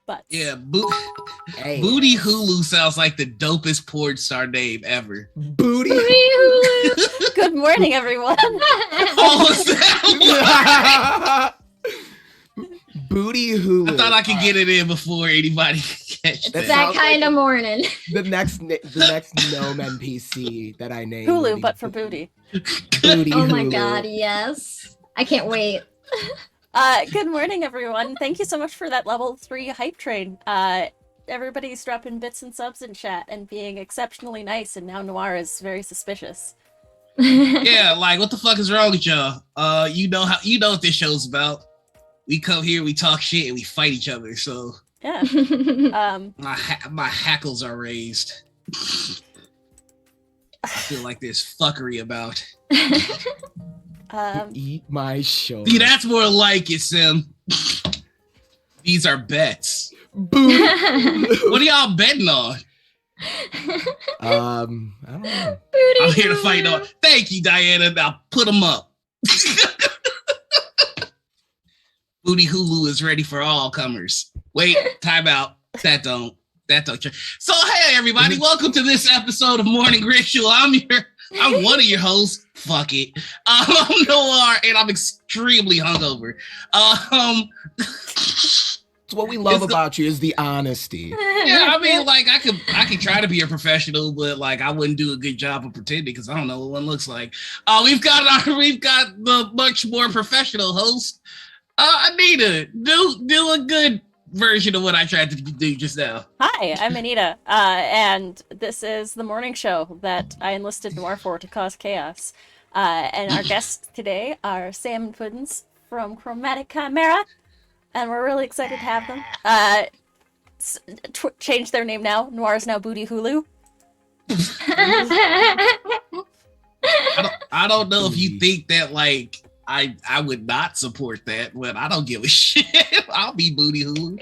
butts. Yeah, Hey. Booty Hulu sounds like the dopest porn star name ever. Booty. Hulu. Good morning, everyone. Booty Hulu. I thought I could get it in before anybody could catch It's that kind of morning. The next gnome NPC that I named. Hulu, but for booty. Booty Oh my Hulu. god, yes. I can't wait. Good morning, everyone. Thank you so much for that level 3 hype train. Everybody's dropping bits and subs in chat and being exceptionally nice, and now Noir is very suspicious. Yeah, like what the fuck is wrong with y'all? You know what this show's about. We come here, we talk shit, and we fight each other. So yeah, my hackles are raised. I feel like there's fuckery about. Eat my show. See, that's more like it, Sim. These are bets. Booty. What are y'all betting on? I don't know. Booty I'm here to Hulu. fight on. Thank you, Diana. Now put them up. Booty Hulu is ready for all comers. Wait, time out. That don't. So hey everybody, welcome to this episode of Morning Ritual. I'm one of your hosts. Fuck it. I'm Noir, and I'm extremely hungover. It's what we love about you is the honesty. Yeah, I mean, like I could try to be a professional, but like I wouldn't do a good job of pretending because I don't know what one looks like. We've got the much more professional host, Anita. Do a good version of what I tried to do just now. Hi, I'm Anita, and this is the morning show that I enlisted Noir for to cause chaos. And our guests today are Sam and Puddins from Chromatic, Chimera, and we're really excited to have them. Change their name now. Noir is now Booty Hulu. I don't know if you think that like I would not support that, but I don't give a shit. I'll be Booty Hulu.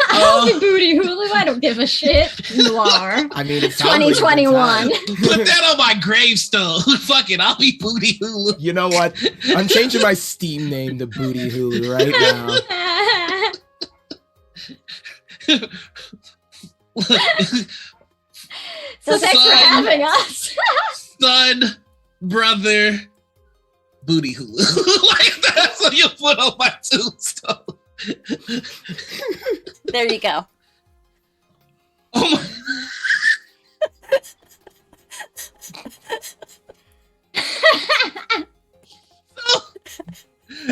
I'll be Booty Hulu. I don't give a shit. Noir. I mean, it sounds like a good 2021. time. Put that on my gravestone. Fuck it, I'll be Booty Hulu. You know what? I'm changing my Steam name to Booty Hulu right now. So thanks for having us. Son, brother, Booty Hulu. Like that's what you put on my tombstone. There you go. Oh my.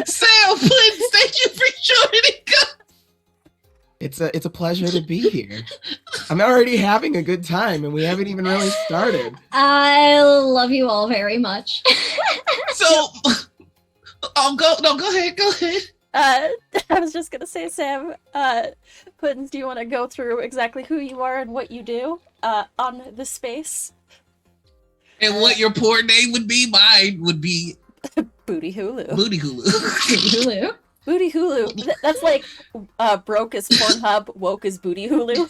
Sam, please, thank you for joining us. It's a pleasure to be here. I'm already having a good time, and we haven't even really started. I love you all very much. So, go ahead. I was just gonna say, Sam, Puddins, do you want to go through exactly who you are and what you do on the space? And what your poor name would be? Mine would be Booty Hulu. Booty Hulu. Booty Hulu. Booty Hulu. That's like broke as Pornhub, woke as Booty Hulu.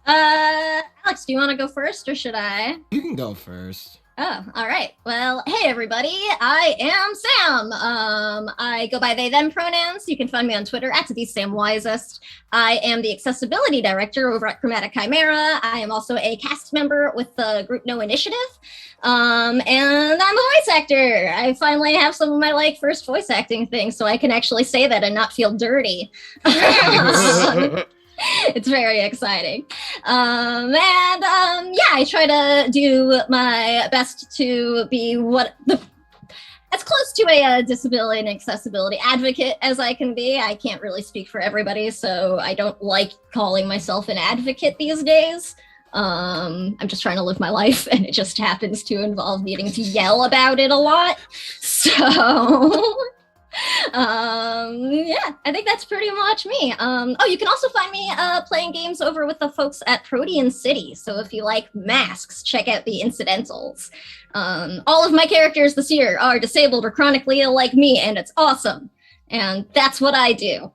Alex, do you want to go first or should I? You can go first. Oh, all right. Well, hey everybody, I am Sam. I go by they them pronouns. You can find me on Twitter at @TheSamWisest. I am the accessibility director over at Chromatic Chimera. I am also a cast member with the group No Initiative. And I'm a voice actor. I finally have some of my first voice acting things, so I can actually say that and not feel dirty. It's very exciting. I try to do my best to be as close to a disability and accessibility advocate as I can be. I can't really speak for everybody, so I don't like calling myself an advocate these days. I'm just trying to live my life, and it just happens to involve needing to yell about it a lot. So I think that's pretty much me. You can also find me playing games over with the folks at Protean City. So if you like masks, check out the incidentals. All of my characters this year are disabled or chronically ill like me, and it's awesome. And that's what I do.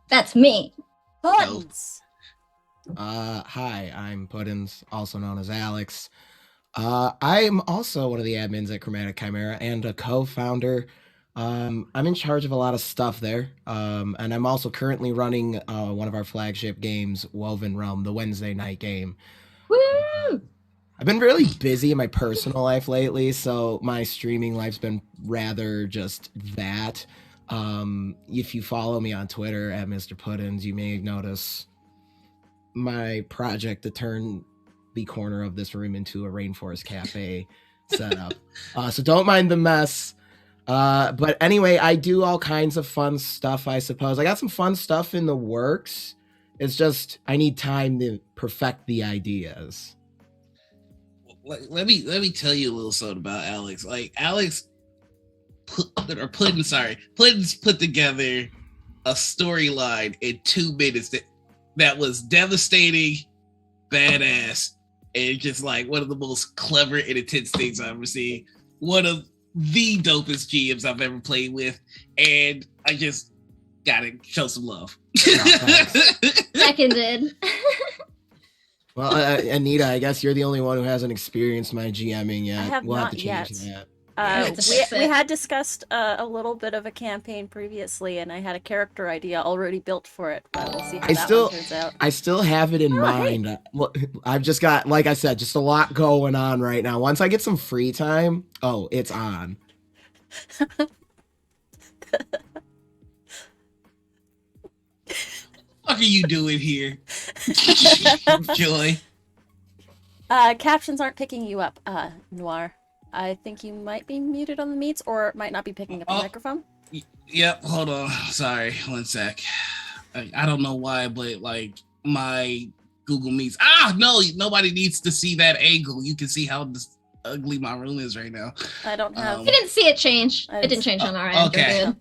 That's me. Puddins. Hi, I'm Puddins, also known as Alex. I'm also one of the admins at Chromatic Chimera and a co-founder I'm in charge of a lot of stuff there, and I'm also currently running one of our flagship games, Woven Realm, the Wednesday night game. Woo! I've been really busy in my personal life lately, so my streaming life's been rather just that. If you follow me on Twitter at Mr. Puddins, you may notice my project to turn the corner of this room into a rainforest cafe setup. So don't mind the mess. But anyway, I do all kinds of fun stuff, I suppose. I got some fun stuff in the works. It's just I need time to perfect the ideas. Let me tell you a little something about Alex. Like Alex Puddins put together a storyline in 2 minutes that was devastating, badass, and just like one of the most clever and intense things I've ever seen. One of the dopest GMs I've ever played with, and I just gotta show some love. Seconded. Well, Anita, I guess you're the only one who hasn't experienced my GMing yet. I have we'll not have to change yet. that. We had discussed a little bit of a campaign previously, and I had a character idea already built for it, but we'll see how that one turns out. I still have it in mind. Hey. Well, I've just got, like I said, just a lot going on right now. Once I get some free time, it's on. What are you doing here? Joy. Captions aren't picking you up, Noir. I think you might be muted on the meets, or might not be picking up the microphone. Yep, hold on. Sorry, one sec. I don't know why, but like my Google Meets. No, nobody needs to see that angle. You can see how ugly my room is right now. I don't have. I didn't see it change. It didn't change on our end. Okay.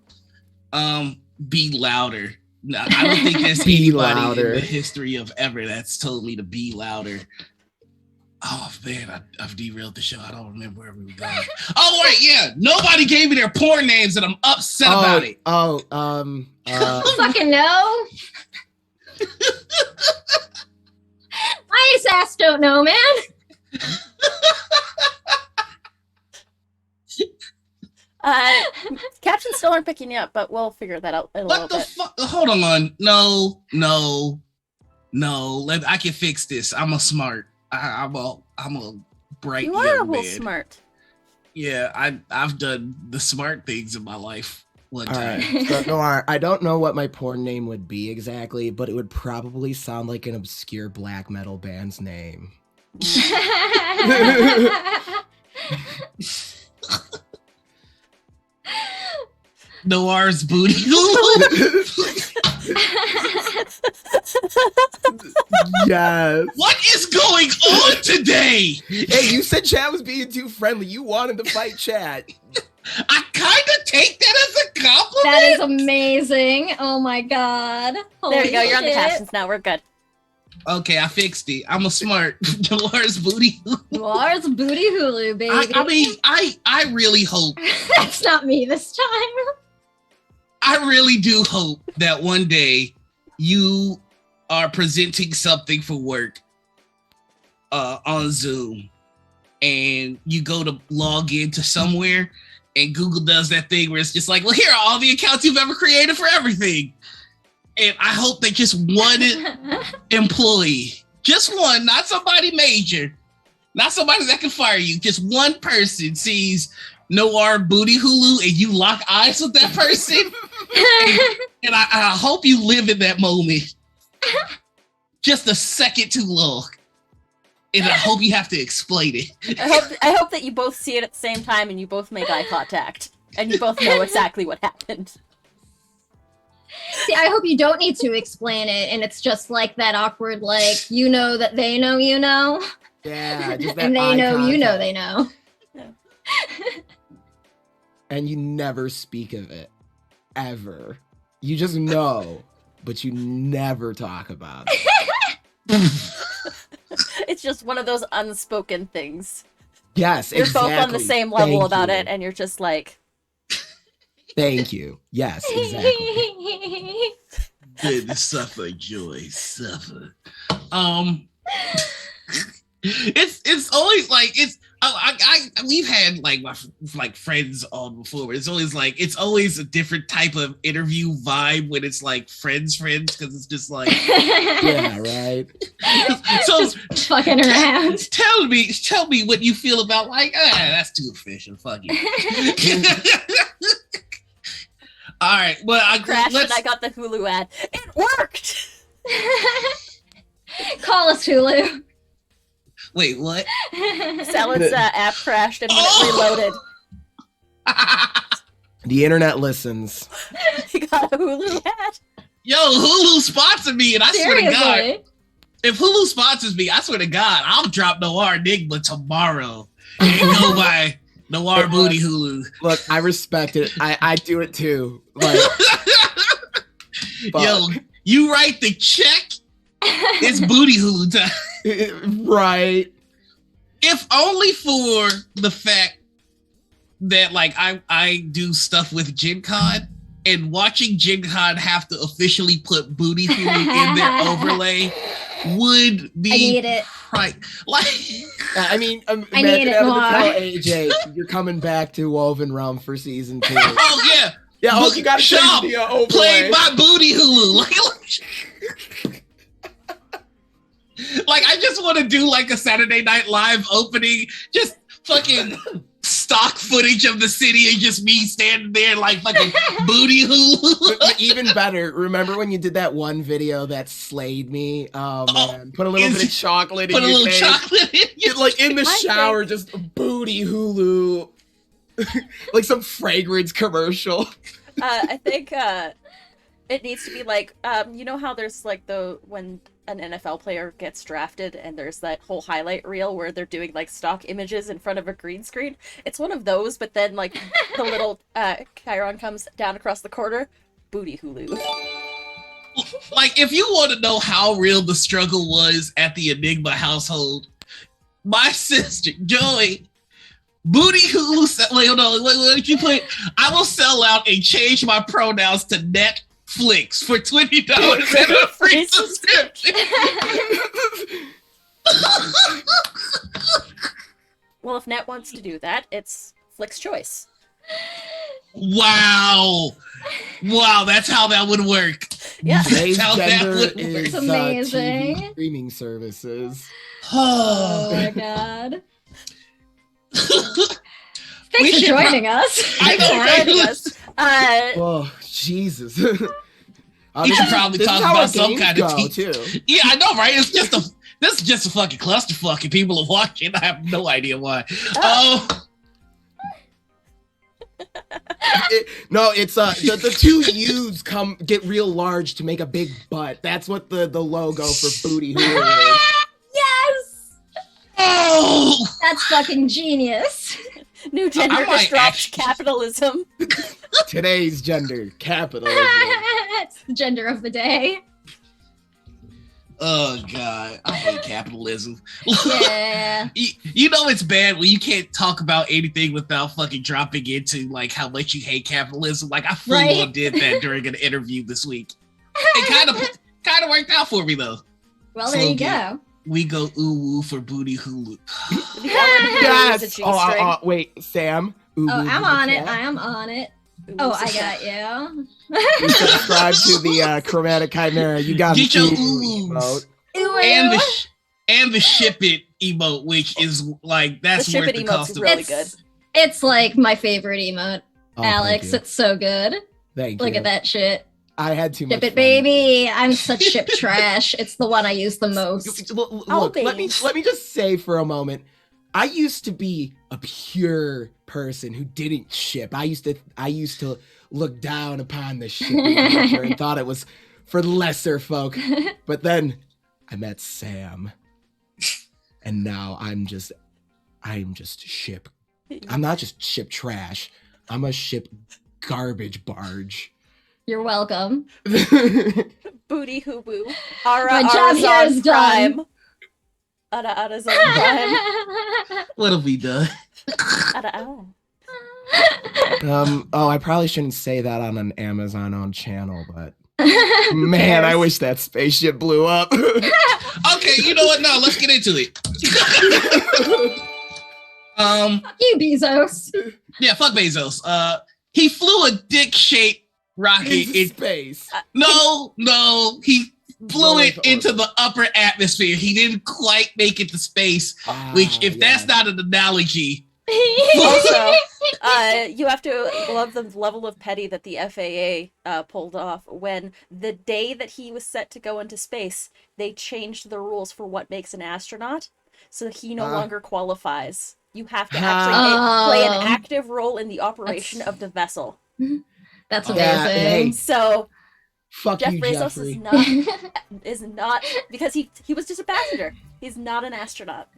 Good. Be louder. No, I don't think there's anybody in the history of ever that's told me to be louder. Oh man, I've derailed the show. I don't remember where we were going. Oh right, yeah. Nobody gave me their porn names, and I'm upset about it. Fucking no. My ass don't know, man. Captions still aren't picking you up, but we'll figure that out in a little bit. What the fuck? Hold on. No. I can fix this. I'm a smart. I'm a bright You are young a little man. smart. Yeah, I've done the smart things in my life one time. Right. So, Noir, I don't know what my porn name would be exactly, but it would probably sound like an obscure black metal band's name. Noir's booty. Yes. What is going on today? Hey, you said chat was being too friendly. You wanted to fight chat. I kind of take that as a compliment. That is amazing. Oh my god. There you go. Holy You're on the shit. captions now. We're good. Okay, I fixed it. I'm a smart. Noir's booty. Noir's booty hulu, baby. I mean, I really hope. That's not me this time. I really do hope that one day you are presenting something for work on Zoom, and you go to log into somewhere, and Google does that thing where it's just like, well, here are all the accounts you've ever created for everything. And I hope that just one employee, just one, not somebody major, not somebody that can fire you, just one person sees Noir Booty Hulu and you lock eyes with that person. and I hope you live in that moment just a second too long. And I hope you have to explain it. I hope that you both see it at the same time and you both make eye contact. And you both know exactly what happened. See, I hope you don't need to explain it, and it's just like that awkward, like, you know that they know you know. Yeah, just that and they eye know you know contact. they know. Yeah. And you never speak of it. Ever. You just know, but you never talk about it. It's just one of those unspoken things. Yes, You're exactly. both on the same level Thank about you. it, and you're just like, Thank you. Yes, exactly. Good, suffer, joy, suffer. It's always like we've had like friends on before. It's always a different type of interview vibe when it's like friends because it's just like Yeah, right. so Just fucking around. tell me what you feel about like that's too official. Fuck you. All right, well I Crashed and I got the Hulu ad. It worked. Call us Hulu. Wait, what? Salad's app crashed and when it reloaded, The internet listens. he got a Hulu ad. Yo, Hulu sponsored me, and I swear to God, Seriously. if Hulu sponsors me, I swear to God, I'll drop Noir Enigma tomorrow and go by Noir Booty Hulu. Look, I respect it. I do it too. Like, Yo, you write the check, it's Booty Hulu time. right. If only for the fact that like I do stuff with Gen Con, and watching Gen Con have to officially put Booty Hulu in their overlay would be I need it. right. Like I mean, I need imagine it having to more. tell AJ you're coming back to Woven Realm for season 2. oh yeah. Yeah, oh, you gotta Shop, change the overlay. play my Booty Hulu. Like I just want to do like a Saturday Night Live opening, just fucking stock footage of the city and just me standing there like fucking Booty Hulu. But even better, remember when you did that one video that slayed me? Oh man, put a little bit of chocolate in Put a your little face. chocolate in Get, like in the My shower, just Booty Hulu. Like some fragrance commercial. I think it needs to be like you know how there's like when an NFL player gets drafted and there's that whole highlight reel where they're doing like stock images in front of a green screen. It's one of those, but then like the little Chiron comes down across the corner. Booty Hulu. Like if you want to know how real the struggle was at the Enigma household, my sister Joey. Booty Hulu. Wait, hold on. Wait, you put? I will sell out and change my pronouns to Netflix for $20 and a free subscription. Well, if Net wants to do that, it's Flick's choice. Wow, that's how that would work. Yeah. Today's How that gender would is work. Amazing. TV streaming services. Oh my god. Thanks for joining us. I know, right? Joining us. Oh Jesus! You should probably This is talk how about our some games kind of go, tea. too. Yeah, I know, right? This is just a fucking clusterfuck, and people are watching. I have no idea why. No, it's the two U's get real large to make a big butt. That's what the logo for Booty Hulu is. Yes! Oh, That's fucking genius. New gender I might disrupt actually- capitalism. Today's gender capitalism. It's the gender of the day. oh God, I hate capitalism. Yeah. You know it's bad when you can't talk about anything without fucking dropping into like how much you hate capitalism. Like I full Right? on did that during an interview this week. It kind of worked out for me though. Well, there you go. We go ooh woo for Booty Hulu. Yes. Oh, wait, Sam. Ooh, Oh, woo, I'm woo, on it. yeah. I am on it. Oh, I got you. You subscribe to the Chromatic Chimera. You got Get your ooh oohs. emote. Ooh, And the ship it emote, which is like that's The ship worth it the emote's cost of really good. It's like my favorite emote, Oh, Alex. Thank you. It's so good. Thank Look you. at that shit. I had too much Ship it, fun. baby. I'm such ship trash. It's the one I use the most. Look, Oh, let me just say for a moment, I used to be a pure person who didn't ship. I used to look down upon the shipping culture and thought it was for lesser folk. But then I met Sam, and now I'm just ship. I'm not just ship trash. I'm a ship garbage barge. You're welcome. Booty Hoo-Boo. Ara My job here Arazon is done. Prime. Ara Arazon Prime. What have we done? Ara. Oh, I probably shouldn't say that on an Amazon-owned channel, but man, I wish that spaceship blew up. Okay, you know what? No, let's get into it. Fuck you, Bezos. Yeah, fuck Bezos. He flew a dick-shaped rocket Into in space. No, he flew Low it Earth into orbit. the upper atmosphere. He didn't quite make it to space, which, if that's not an analogy, Also, you have to love the level of petty that the FAA pulled off when the day that he was set to go into space, they changed the rules for what makes an astronaut, so he no longer qualifies. You have to actually play an active role in the operation of the vessel. That's Yeah, amazing. hey. So Fuck Jeff you, Bezos Jeffrey. is not because he was just a passenger. He's not an astronaut.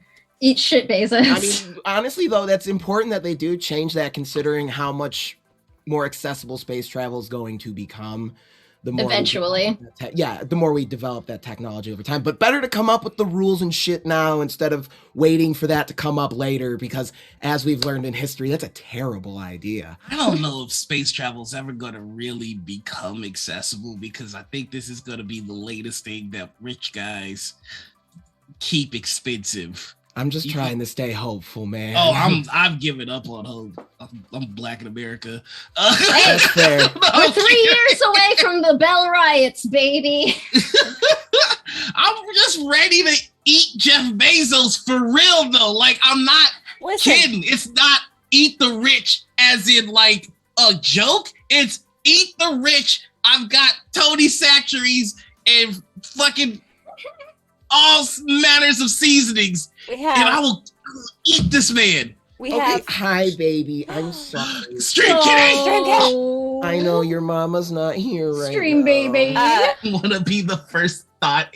Eat shit, Bezos. I mean, honestly, though, that's important that they do change that, considering how much more accessible space travel is going to become. The more Eventually. the more we develop that technology over time. But better to come up with the rules and shit now instead of waiting for that to come up later, because as we've learned in history, that's a terrible idea. I don't know if space travel is ever going to really become accessible, because I think this is going to be the latest thing that rich guys keep expensive. I'm just trying to stay hopeful, man. Oh, I've given up on hope. I'm Black in America. That's fair. We're 3 years away from the Bell riots, baby. I'm just ready to eat Jeff Bezos for real, though. Like, I'm not kidding. It's not eat the rich as in like a joke. It's eat the rich. I've got Tony Satcheries and fucking all manners of seasonings. And I will eat this man. Hi, baby. I'm sorry. Stream kitty. I know your mama's not here right Stream now. baby. I want to be the first thought.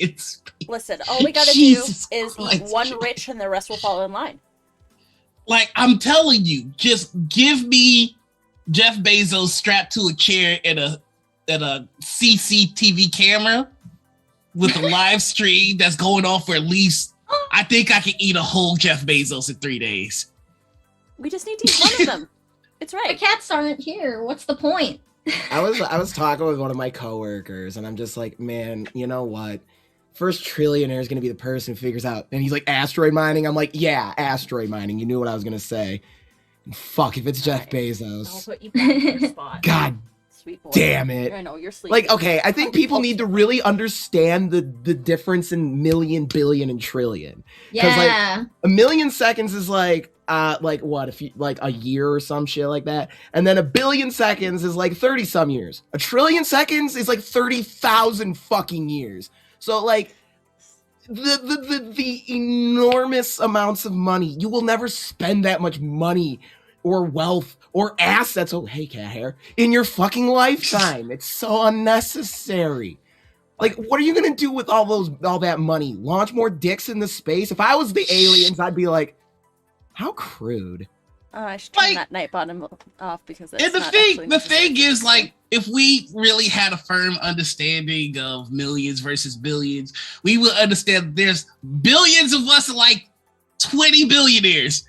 Listen, all we gotta Jesus do is Christ. eat one rich and the rest will fall in line. Like, I'm telling you, just give me Jeff Bezos strapped to a chair and a CCTV camera with a live stream that's going on for at least, I think I can eat a whole Jeff Bezos in 3 days. We just need to eat one of them. It's The right. cats aren't here. What's the point? I was talking with one of my coworkers, and I'm just like, man, you know what? First trillionaire is gonna be the person who figures out. And he's like, asteroid mining. I'm like, yeah, asteroid mining. You knew what I was gonna say. And fuck if it's Jeff I'll Bezos. put you back in your spot. God Sweet boy. damn it. I know, you're sleeping. Like, okay, I think people need to really understand the difference in million, billion, and trillion. Yeah. A million seconds is like what, if you like a year or some shit like that, and then a billion seconds is like 30 some years. A trillion seconds is like 30,000 fucking years. So like the enormous amounts of money, you will never spend that much money or wealth or assets. Oh, hey, cat hair, in your fucking lifetime. It's so unnecessary. Like, what are you gonna do with all that money? Launch more dicks into space? If I was the aliens, I'd be like, how crude. I should turn Like- that night bottom off because it's And the not actually thing necessary. is, like, if we really had a firm understanding of millions versus billions, we would understand there's billions of us, like 20 billionaires.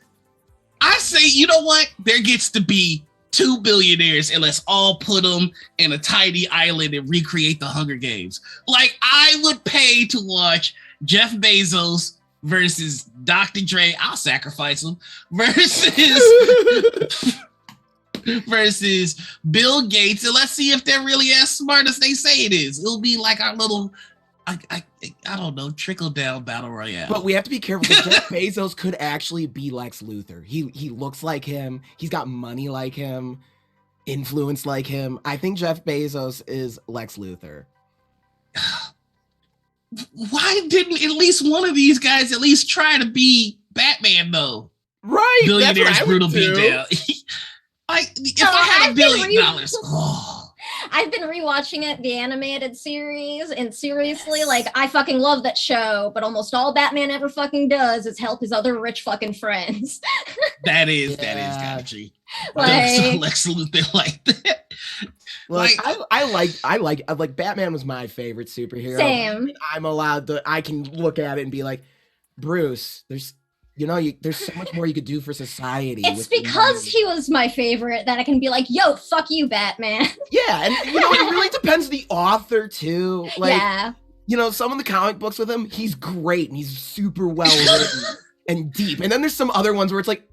I say, you know what? There gets to be 2 billionaires, and let's all put them in a tiny island and recreate the Hunger Games. Like, I would pay to watch Jeff Bezos versus Dr. Dre. I'll sacrifice him versus Bill Gates, and let's see if they're really as smart as they say it is. It'll be like our little, I don't know, trickle down battle royale. But we have to be careful because Jeff Bezos could actually be Lex Luthor. He looks like him. He's got money like him, influence like him. I think Jeff Bezos is Lex Luthor. Why didn't at least one of these guys at least try to be Batman, though? Right. Billionaires brutal beatdown. Like, if I had $1 billion, I've been rewatching it, the animated series, and seriously, like, I fucking love that show, but almost all Batman ever fucking does is help his other rich fucking friends. that is country. Like, Lex Luthor like that. Look, I like Batman was my favorite superhero. Same. I can look at it and be like, Bruce, there's so much more you could do for society. It's because he was my favorite that I can be like, yo, fuck you, Batman. Yeah, and it really depends the author too. Like, yeah. Some of the comic books with him, he's great and he's super well written and deep. And then there's some other ones where it's like,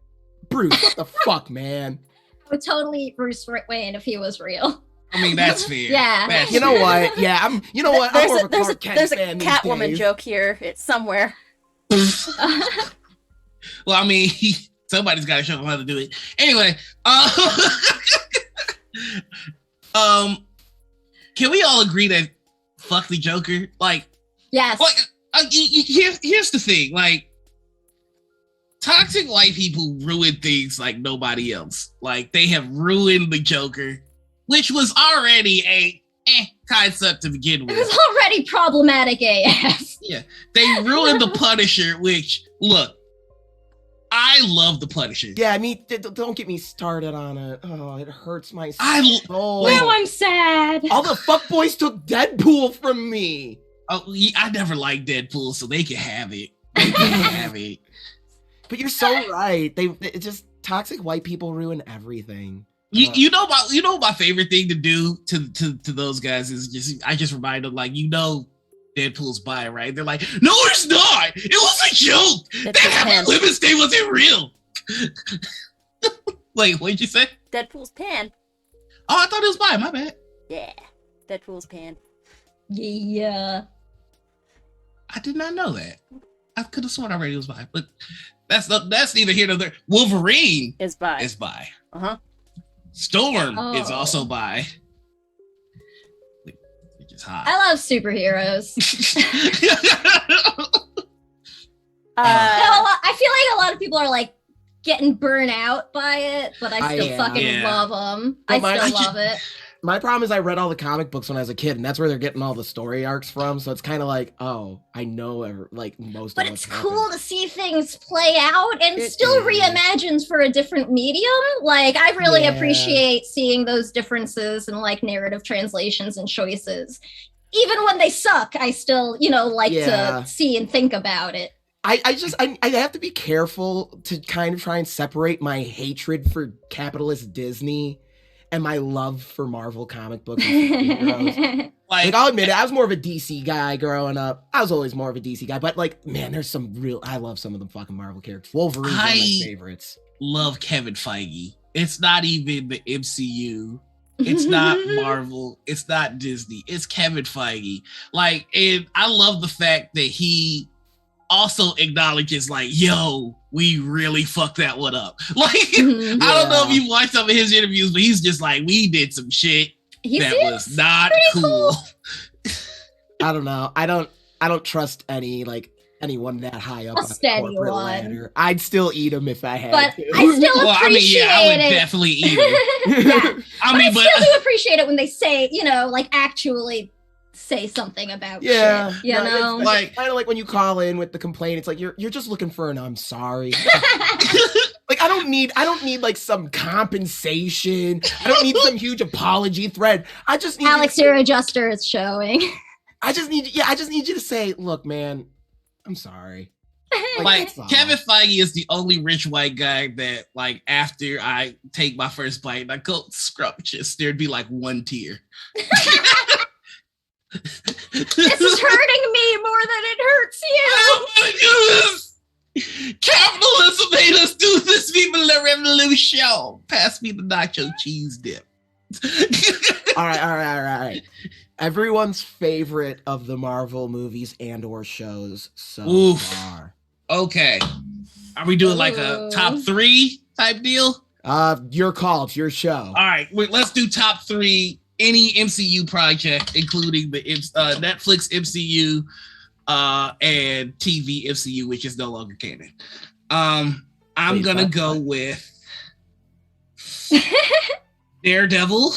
Bruce, what the fuck, man? I would totally eat Bruce Wayne if he was real. I mean, that's fair. Yeah. That's You know fair. what? Yeah, I'm more of a Clark Kent there's a fan these Catwoman days. joke here. It's somewhere. Well, I mean, somebody's got to show him how to do it. Anyway, can we all agree that fuck the Joker? Like, Yes. here's the thing. Like, toxic white people ruin things like nobody else. Like, they have ruined the Joker, which was already a concept to begin It with. was already problematic AF. Yeah, they ruined the Punisher, which, look, I love the Punisher. Yeah, I mean, don't get me started on it. Oh, it hurts my I- soul. Now I'm sad. All the fuckboys took Deadpool from me. Oh, I never liked Deadpool, so they can have it. They can have it. But you're so right. It just toxic white people ruin everything. You know my favorite thing to do to those guys is I just remind them, like, Deadpool's bi, right? They're like, no, it's not. It was a joke. Deadpool's That Happy pan. Women's Day wasn't real. Wait, what'd you say? Deadpool's pan. Oh, I thought it was bi. My bad. Yeah. Deadpool's pan. Yeah. I did not know that. I could have sworn already it was bi, but that's neither here nor there. Wolverine Is bi. is bi. Uh-huh. Storm is Oh. also bi. Which is hot. I love superheroes. I feel like a lot of people are like getting burnt out by it, but I still fucking love them. Well, I still love it. My problem is I read all the comic books when I was a kid, and that's where they're getting all the story arcs from. So it's kind of like, oh, I know most But of what's it's cool happened. to see things play out and It still is. reimagines for a different medium. Like, I really Yeah. appreciate seeing those differences in like narrative translations and choices. Even when they suck, I still, like Yeah. to see and think about it. I have to be careful to kind of try and separate my hatred for capitalist Disney and my love for Marvel comic books and superheroes. Like, I'll admit it, I was more of a DC guy growing up. I was always more of a DC guy, but like, man, there's some I love some of the fucking Marvel characters. Wolverine's one of my favorites. Love Kevin Feige. It's not even the MCU. It's not Marvel. It's not Disney. It's Kevin Feige. Like, and I love the fact that he also acknowledges, like, yo, we really fucked that one up. Like, Mhm. I don't know if you watched some of his interviews, but he's just like, we did some shit He that seems was not pretty cool. I don't know. I don't trust anyone that high up A on the steady corporate one. ladder. I'd still eat them if I had But to. I still Well, I mean, yeah, I would appreciate it. definitely eat it. Yeah. I mean, but still do appreciate it when they say, like actually say something about Yeah, shit. You no, know? it's Like- kind of like when you call in with the complaint. It's like you're just looking for an I'm sorry. Like I don't need like some compensation. I don't need some huge apology thread. I just need Alex, your adjuster is showing. I just need you to say, look, man, I'm sorry. like that's all. Kevin Feige is the only rich white guy that, like, after I take my first bite and I go scrumptious, there'd be like one tear. This is hurting me more than it hurts you. I don't want to do this. Capitalism made us do this. Viva la revolution. Pass me the nacho cheese dip. All right. Everyone's favorite of the Marvel movies and or shows so Oof. far. Okay. Are we doing like a top 3 type deal? Your call. It's your show. All right. Wait, let's do top 3. Any MCU project, including the Netflix MCU and TV MCU, which is no longer canon. I'm Wait, gonna what? go with Daredevil.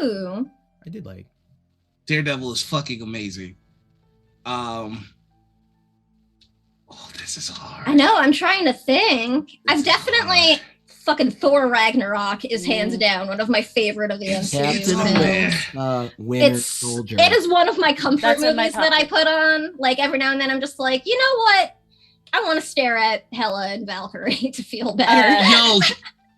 Ooh. I did like. Daredevil is fucking amazing. This is hard. I know, I'm trying to think. I've is definitely hard. fucking Thor Ragnarok is hands down one of my favorite of the MCU Captain films. America, Winter It's Soldier. it is one of my comfort That's in my movies top that I list. put on. Like every now and then I'm just like, you know what? I want to stare at Hela and Valkyrie to feel better. Yo,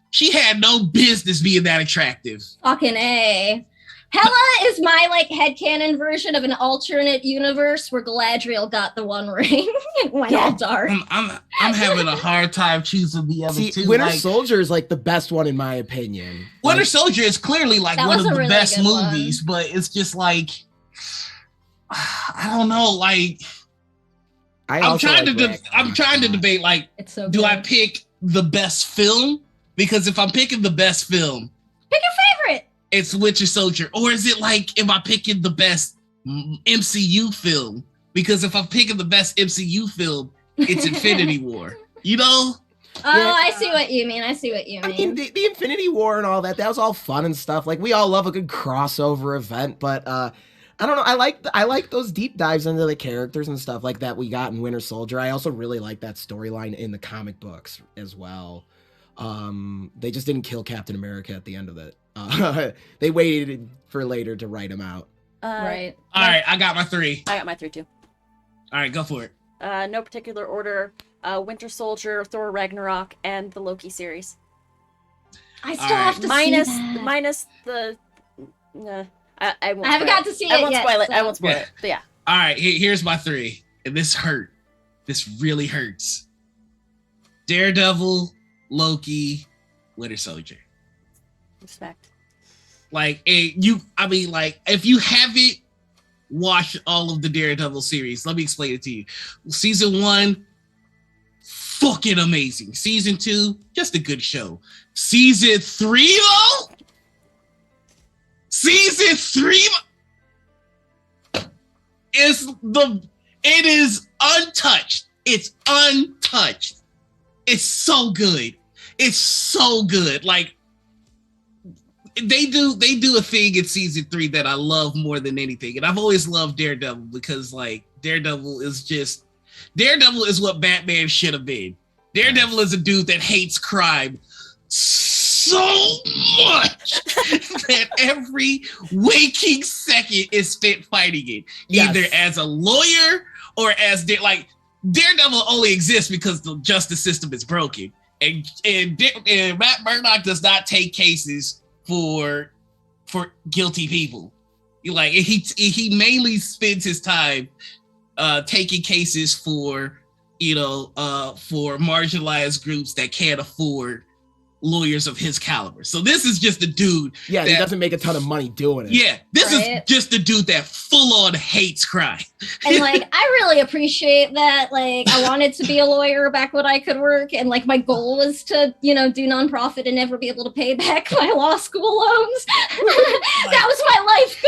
she had no business being that attractive. Fucking A. Hela is my like headcanon version of an alternate universe where Galadriel got the One Ring and went all dark. I'm having a hard time choosing the other two. Winter like, Soldier is like the best one in my opinion. Winter Like, Soldier is clearly like That one was of a the really best good movies, but it's just like I don't know. Like I'm trying to debate. Like, It's so do good. I pick the best film? Because if I'm picking the best film, Pick your favorite. it's Winter Soldier, or is it like am I picking the best MCU film? Because if I'm picking the best MCU film, it's Infinity War. You know? Oh, Yeah. I see what you mean. I mean, the Infinity War and all that was all fun and stuff. Like, we all love a good crossover event, but I don't know. I like those deep dives into the characters and stuff like that we got in Winter Soldier. I also really like that storyline in the comic books as well. They just didn't kill Captain America at the end of it. They waited for later to write him out. Right. All right, I got my 3. I got my 3 too. All right, go for it. No particular order. Winter Soldier, Thor Ragnarok, and the Loki series. I still All right. have to see that. Minus the. I won't. I haven't spoil got to see I it won't yet. spoil it. so- I won't spoil Yeah. it. But yeah. All right, here's my 3, and this hurt. This really hurts. Daredevil, Loki, Winter Soldier. Respect. Like if you haven't watched all of the Daredevil series, let me explain it to you. Season 1, fucking amazing. Season 2, just a good show. Season 3 though, season 3 it is untouched. It's untouched. It's so good. It's so good. Like they do a thing in season 3 that I love more than anything. And I've always loved Daredevil because like Daredevil is what Batman should have been. Daredevil is a dude that hates crime so much that every waking second is spent fighting it, either as a lawyer or as Daredevil only exists because the justice system is broken, and Matt Murdock does not take cases for guilty people. He mainly spends his time taking cases for for marginalized groups that can't afford lawyers of his caliber. So this is just a dude. Yeah, he doesn't make a ton of money doing it. Yeah, this Right. is just a dude that full on hates crime. And like, I really appreciate that. Like, I wanted to be a lawyer back when I could work, and like, my goal was to, do nonprofit and never be able to pay back my law school loans. That was my life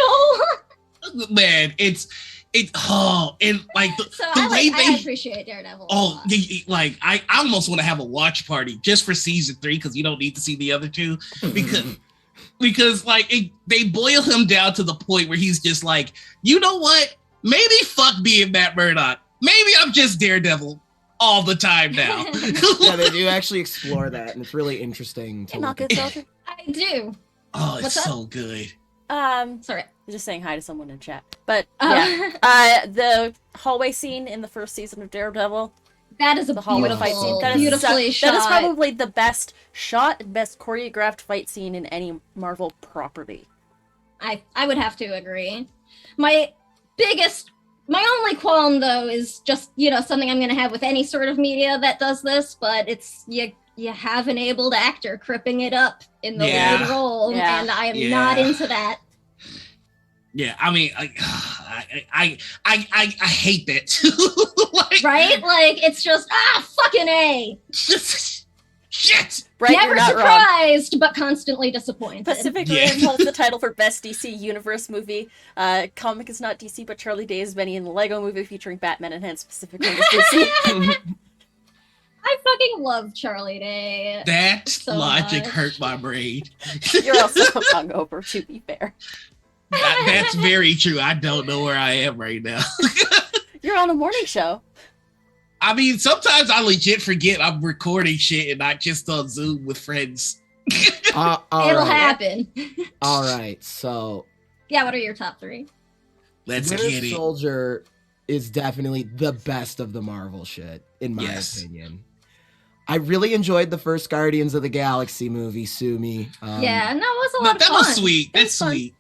goal. Man, I appreciate Daredevil. I almost want to have a watch party just for season 3 because you don't need to see the other 2 because they boil him down to the point where he's just like, you know what? Maybe fuck being Matt Murdock. Maybe I'm just Daredevil all the time now. Yeah, they do actually explore that, and it's really interesting to Not look good, at. soldier. I do. Oh, it's What's up? so good. Sorry. Just saying hi to someone in chat. But Oh. yeah, the hallway scene in the first season of Daredevil, That is a the hallway beautiful, fight scene, that is beautifully shot. That is probably the best shot and best choreographed fight scene in any Marvel property. I would have to agree. My only qualm though is just, something I'm gonna have with any sort of media that does this, but it's you have an abled actor cripping it up in the lead role, and I am not into that. Yeah, I mean, I hate that too. Right? Like, it's just fucking A. Shit. Right, Never you're not wrong. surprised, but constantly disappointed. Pacific Rim holds the title for Best DC Universe Movie. Comic is not DC, but Charlie Day is Benny in the Lego Movie featuring Batman, and hence Pacific Rim is DC. I fucking love Charlie Day. That so logic much. hurt my brain. You're also hungover, to be fair. That's very true. I don't know where I am right now. You're on a morning show. I mean, sometimes I legit forget I'm recording shit and not just on Zoom with friends. All It'll right. happen. All right, so Yeah, what are your top 3? Let's Winter get it. Soldier is definitely the best of the Marvel shit, in my Yes. opinion. I really enjoyed the first Guardians of the Galaxy movie, Sue Me. Yeah, no, it was a lot of That fun. was sweet. That's It's fun. sweet.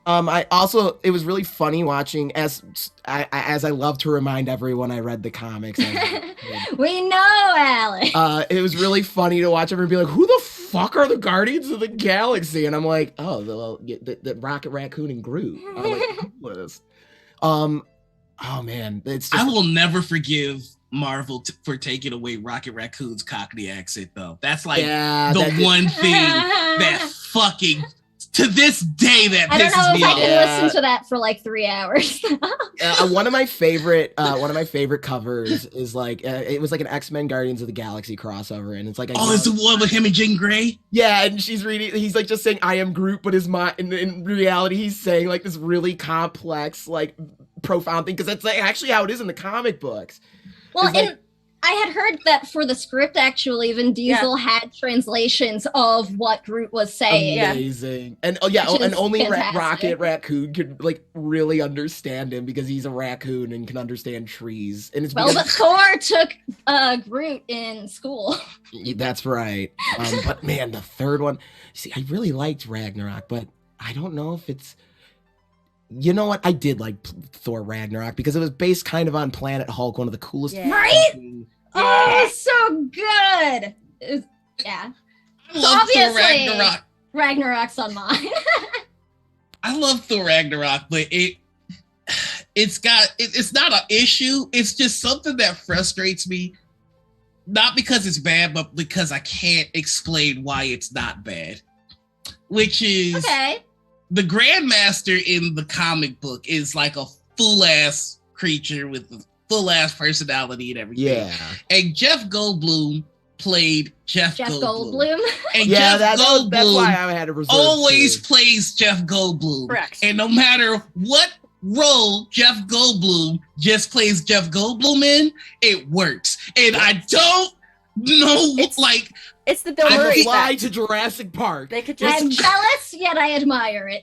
It was really funny watching as I love to remind everyone I read the comics. We know, Alex. It was really funny to watch everyone be like, "Who the fuck are the Guardians of the Galaxy?" And I'm like, "Oh, the Rocket Raccoon and Groot." I'm like, "Who is?" Oh man, it's just... I will never forgive Marvel for taking away Rocket Raccoon's Cockney accent, though. That's like one thing that fucking, to this day, that I don't know pisses if me I off. can listen to that for like 3 hours. One of my favorite covers is like it was like an X-Men Guardians of the Galaxy crossover, and it's like it's the one with him and Jean Grey. Yeah, and she's reading. He's like just saying, "I am Groot," but his mind in reality, he's saying like this really complex, like profound thing, because that's like actually how it is in the comic books. Well, like, I had heard that for the script, actually, Vin Diesel had translations of what Groot was saying. Amazing. And only Rocket Raccoon could like really understand him because he's a raccoon and can understand trees. And it's but Thor took Groot in school. That's right. But man, the third one, see, I really liked Ragnarok, but I don't know if it's... You know what? I did like Thor Ragnarok because it was based kind of on Planet Hulk, one of the coolest. Yeah. Right? Oh, so good. Yeah. I love Thor Ragnarok. Ragnarok's on mine. I love Thor Ragnarok, but it's not an issue. It's just something that frustrates me. Not because it's bad, but because I can't explain why it's not bad. Which is the Grandmaster in the comic book is like a full-ass creature with a full-ass personality and everything. Yeah. And Jeff Goldblum played Jeff Goldblum. And that's why I had to reserve always plays Jeff Goldblum. Correct. And no matter what role Jeff Goldblum just plays Jeff Goldblum in, it works. And I don't know, it's the Bill Murray fly effect. to Jurassic Park. They could just... I'm jealous, yet I admire it.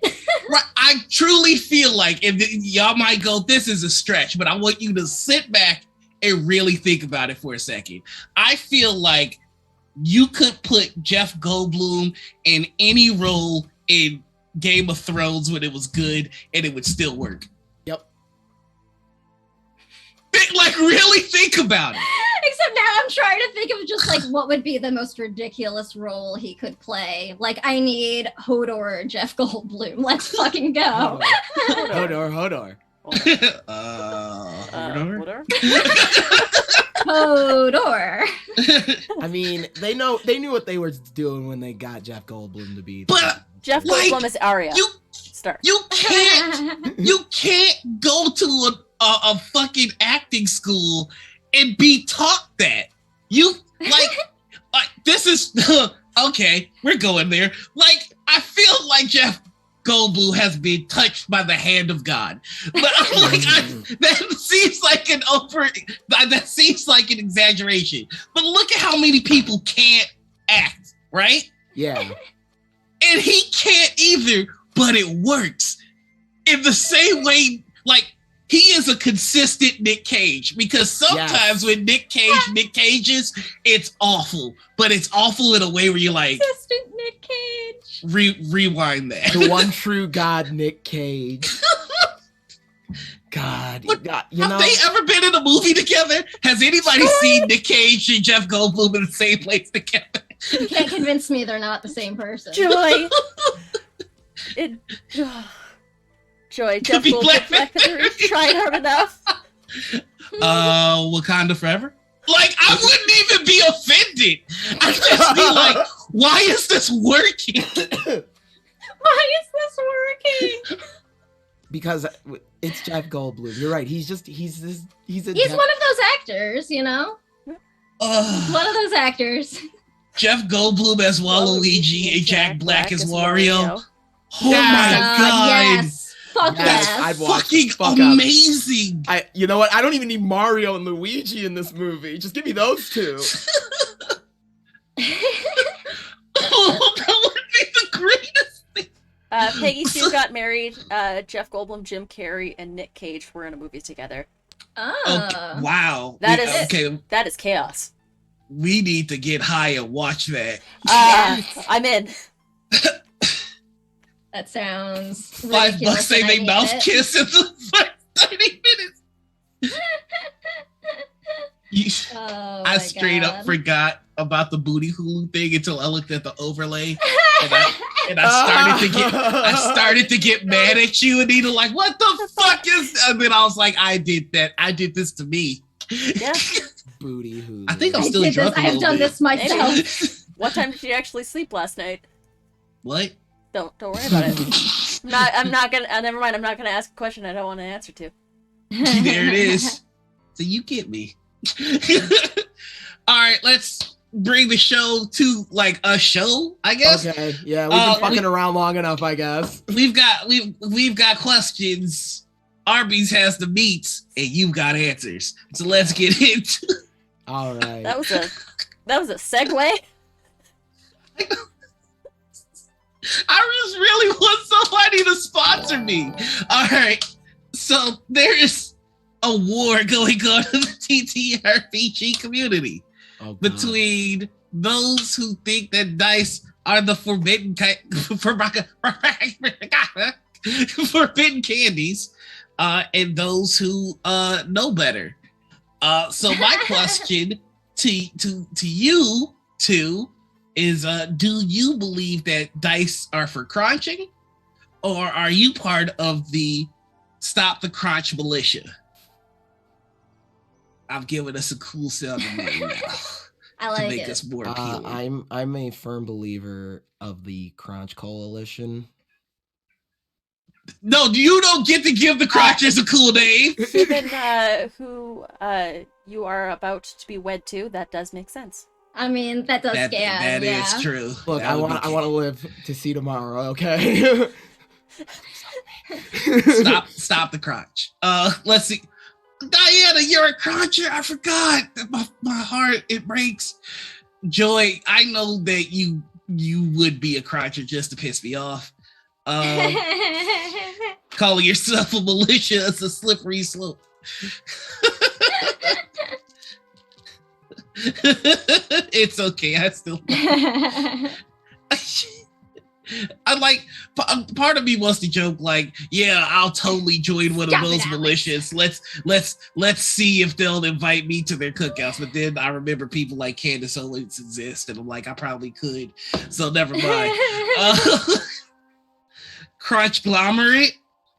Right, I truly feel like y'all might go, this is a stretch, but I want you to sit back and really think about it for a second. I feel like you could put Jeff Goldblum in any role in Game of Thrones when it was good, and it would still work. Yep. Like, really think about it. Except now I'm trying to think of just like what would be the most ridiculous role he could play. Like, I need Hodor Jeff Goldblum. Let's fucking go. Hodor. Hodor. I mean, they knew what they were doing when they got Jeff Goldblum to be. But Jeff Goldblum is Arya. You can't go to a fucking acting school and be taught that. You like this is okay, we're going there. Like, I feel like Jeff Goldblum has been touched by the hand of God. But that seems like an exaggeration. But look at how many people can't act, right? Yeah. And he can't either, but it works. In the same way, like, he is a consistent Nick Cage, because sometimes when Nick Cage's, it's awful, but it's awful in a way where you're like, consistent Nick Cage. Rewind that. The one true God, Nick Cage. God, have they ever been in a movie together? Has anybody seen Nick Cage and Jeff Goldblum in the same place together? You can't convince me they're not the same person. Joy. Joy, Jeff Goldblum, Black Panther, tried hard enough. Wakanda Forever? Like, I wouldn't even be offended. I'd just be like, why is this working? Why is this working? Because it's Jeff Goldblum. You're right. He's one of those actors, you know? One of those actors. Jeff Goldblum as Waluigi and Jack Black as Wario. Oh my god. Yes. Fuck yes. I'd watch. Fucking amazing. You know what? I don't even need Mario and Luigi in this movie. Just give me those two. That would be the greatest thing. Peggy Sue got married. Jeff Goldblum, Jim Carrey, and Nick Cage were in a movie together. Oh. Okay. Wow. That is chaos. We need to get high and watch that. I'm in. That sounds $5 say and I they need mouth it. kiss in the first 30 minutes. You, Oh, I my straight up God. forgot about the booty hulu thing until I looked at the overlay, and I started to get mad at you, Anita. Like, what the fuck is? And then I was like, I did that. I did this to me. Yeah. Booty hoo. I think I'm I still did this. drunk a I have little done bit. this myself. What time did you actually sleep last night? What? Don't worry about it. I'm not gonna. Never mind. I'm not gonna ask a question I don't want to answer to. There it is. So you get me. All right, let's bring the show to like a show, I guess. Okay, yeah, we've been fucking around long enough, I guess. We've got questions. Arby's has the meats, and you've got answers. So let's get into. All right. That was a segue. I just really want somebody to sponsor me. All right, so there is a war going on in the TTRPG community between those who think that dice are the forbidden candies, and those who know better. So my question to you two is, do you believe that dice are for crunching, or are you part of the Stop the Crunch militia? I've given us a cool sounding name now I to like make it. us more appealing. I'm a firm believer of the Crunch Coalition. No, you don't get to give the crotchers a cool name. Given who you are about to be wed to, that does make sense. I mean, that does scare. That yeah. is true. Look, That I would want be to live to see tomorrow. Okay. Stop the crotch. Let's see. Diana, you're a crotcher. I forgot. My heart, it breaks. Joy, I know that you would be a crotcher just to piss me off. Calling yourself a militia is a slippery slope. It's okay. I still. I like. Part of me wants to joke like, yeah, I'll totally join one of those militias. Let's see if they'll invite me to their cookouts. But then I remember people like Candace Owens exist, and I'm like, I probably could. So never mind. Crunch Glomerate?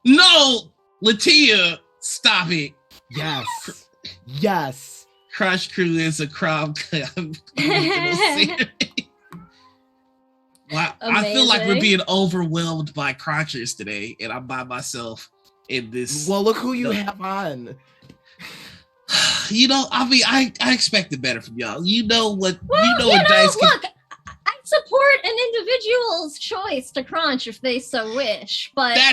No, Latia, stop it. Yes. Crunch Crew is a crowd. Wow, I feel like we're being overwhelmed by crotchers today, and I'm by myself in this. Well, look who you have on. You know, I mean, I expected better from y'all. You know what? Well, dice look, I support an individual's choice to crunch if they so wish, but I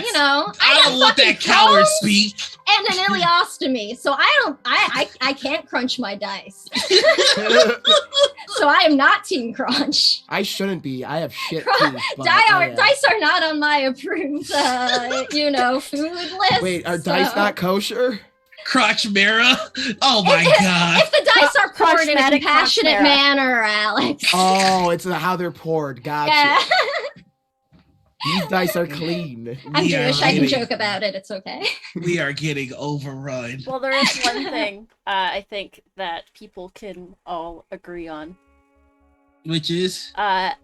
don't want that coward speak. And an ileostomy, so I can't crunch my dice. So I am not Team Crunch. I shouldn't be. I have shit teeth. Dice are not on my approved, food list. Wait, are dice not kosher? Chimera? Oh my god! If the dice are poured in a Chromatic compassionate Chimera. manner, Alex. Oh, it's how they're poured. Gotcha. Yeah. These dice are clean. I'm Jewish. I can joke about it. It's okay. We are getting overrun. Well, there is one thing I think that people can all agree on. Which is? That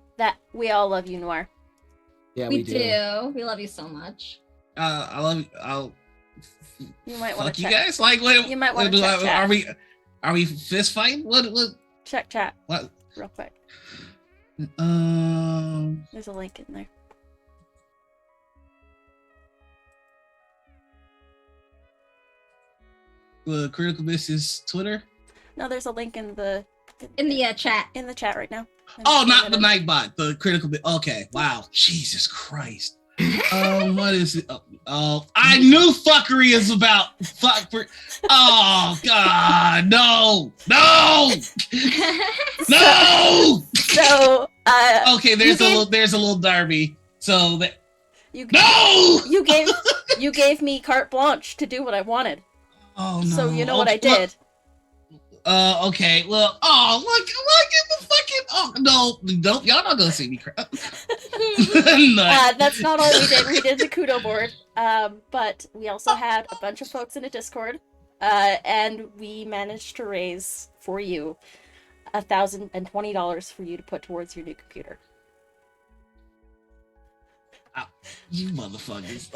we all love you, Noir. Yeah, we do. We love you so much. I love you. You might want to check. You guys like what? You might want to check chat. Are we fist fighting? What? Check chat. What? Real quick. There's a link in there. The Critical Misses Twitter? No, there's a link in the chat. In the chat right now. Oh, not the Nightbot. The Critical. Okay. Wow. Jesus Christ. What is it? Oh, I knew fuckery is about Oh God, no. So okay, there's a little Darby. So that you gave me carte blanche to do what I wanted. Oh no. So you know what I did? Okay. Well, look at the fucking. Oh no, y'all not gonna see me cry. That's not all we did. We did the Kudo board, but we also had a bunch of folks in a Discord, and we managed to raise for you $1,020 for you to put towards your new computer. Oh, you motherfuckers.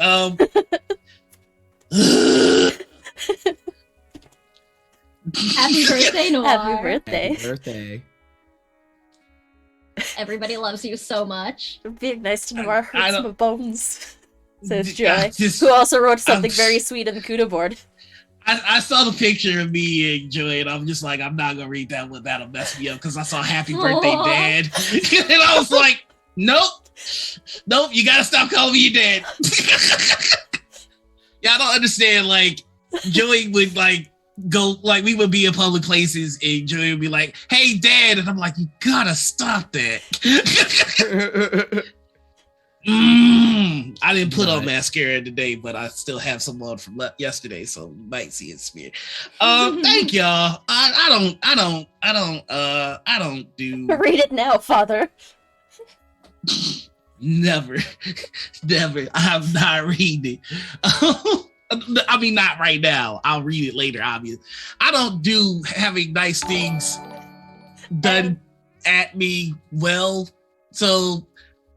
Happy birthday, Noir. Happy birthday. Happy birthday. Everybody loves you so much. Being nice to Noir I hurts don't- my bones, says Joy, I just- who also wrote something I'm- very sweet in the Kudo board. I saw the picture of me and Joy, and I'm just like, I'm not gonna read that one. That'll mess me up because I saw Happy Birthday, Aw. Dad, and I was like, nope, you gotta stop calling me your dad. Y'all don't understand. Like, Joey would go, we would be in public places, and Joey would be like, "Hey, Dad," and I'm like, "You gotta stop that." I didn't put on mascara today, but I still have some on from yesterday, so you might see it smear. Thank y'all. I don't do. Read it now, Father. Never. I'm not reading it. I mean, not right now. I'll read it later, obviously. I don't do having nice things done at me well. So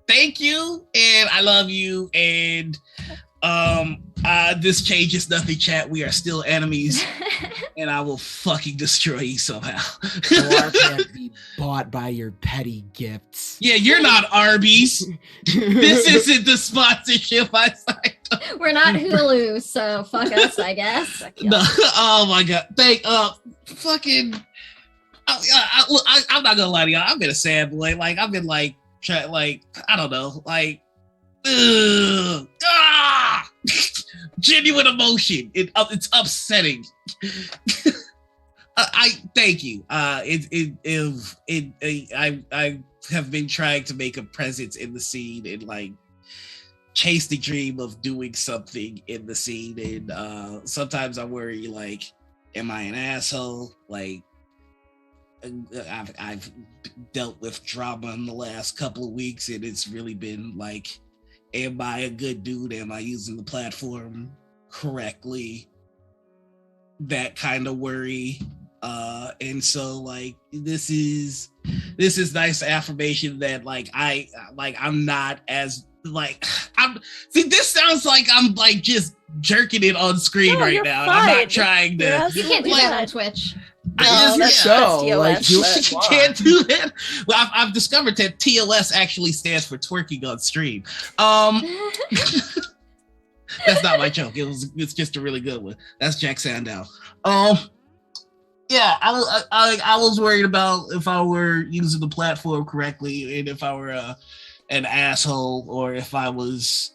thank you, and I love you, and this changes nothing, chat. We are still enemies, and I will fucking destroy you somehow. Noir can't be bought by your petty gifts. Yeah, you're not Arby's. This isn't the sponsorship I signed up. We're not Hulu, so fuck us, I guess. No, oh my god! Fucking. I'm not gonna lie to y'all. I've been a sad boy. Like, I've been I don't know, genuine emotion. It's upsetting. I thank you. I have been trying to make a presence in the scene and chase the dream of doing something in the scene, and sometimes I worry, am I an asshole? I've dealt with drama in the last couple of weeks, and it's really been am I a good dude? Am I using the platform correctly? That kind of worry. And so this is nice affirmation that I'm not as this sounds like I'm just jerking it on screen right now. And I'm not trying to. You can't do that on Twitch. That's TOS, You but- can't do that. Well, I've discovered that TOS actually stands for twerking on stream. That's not my joke. It's just a really good one. That's Jack Sandow. Yeah, I was worried about if I were using the platform correctly, and if I were an asshole, or if I was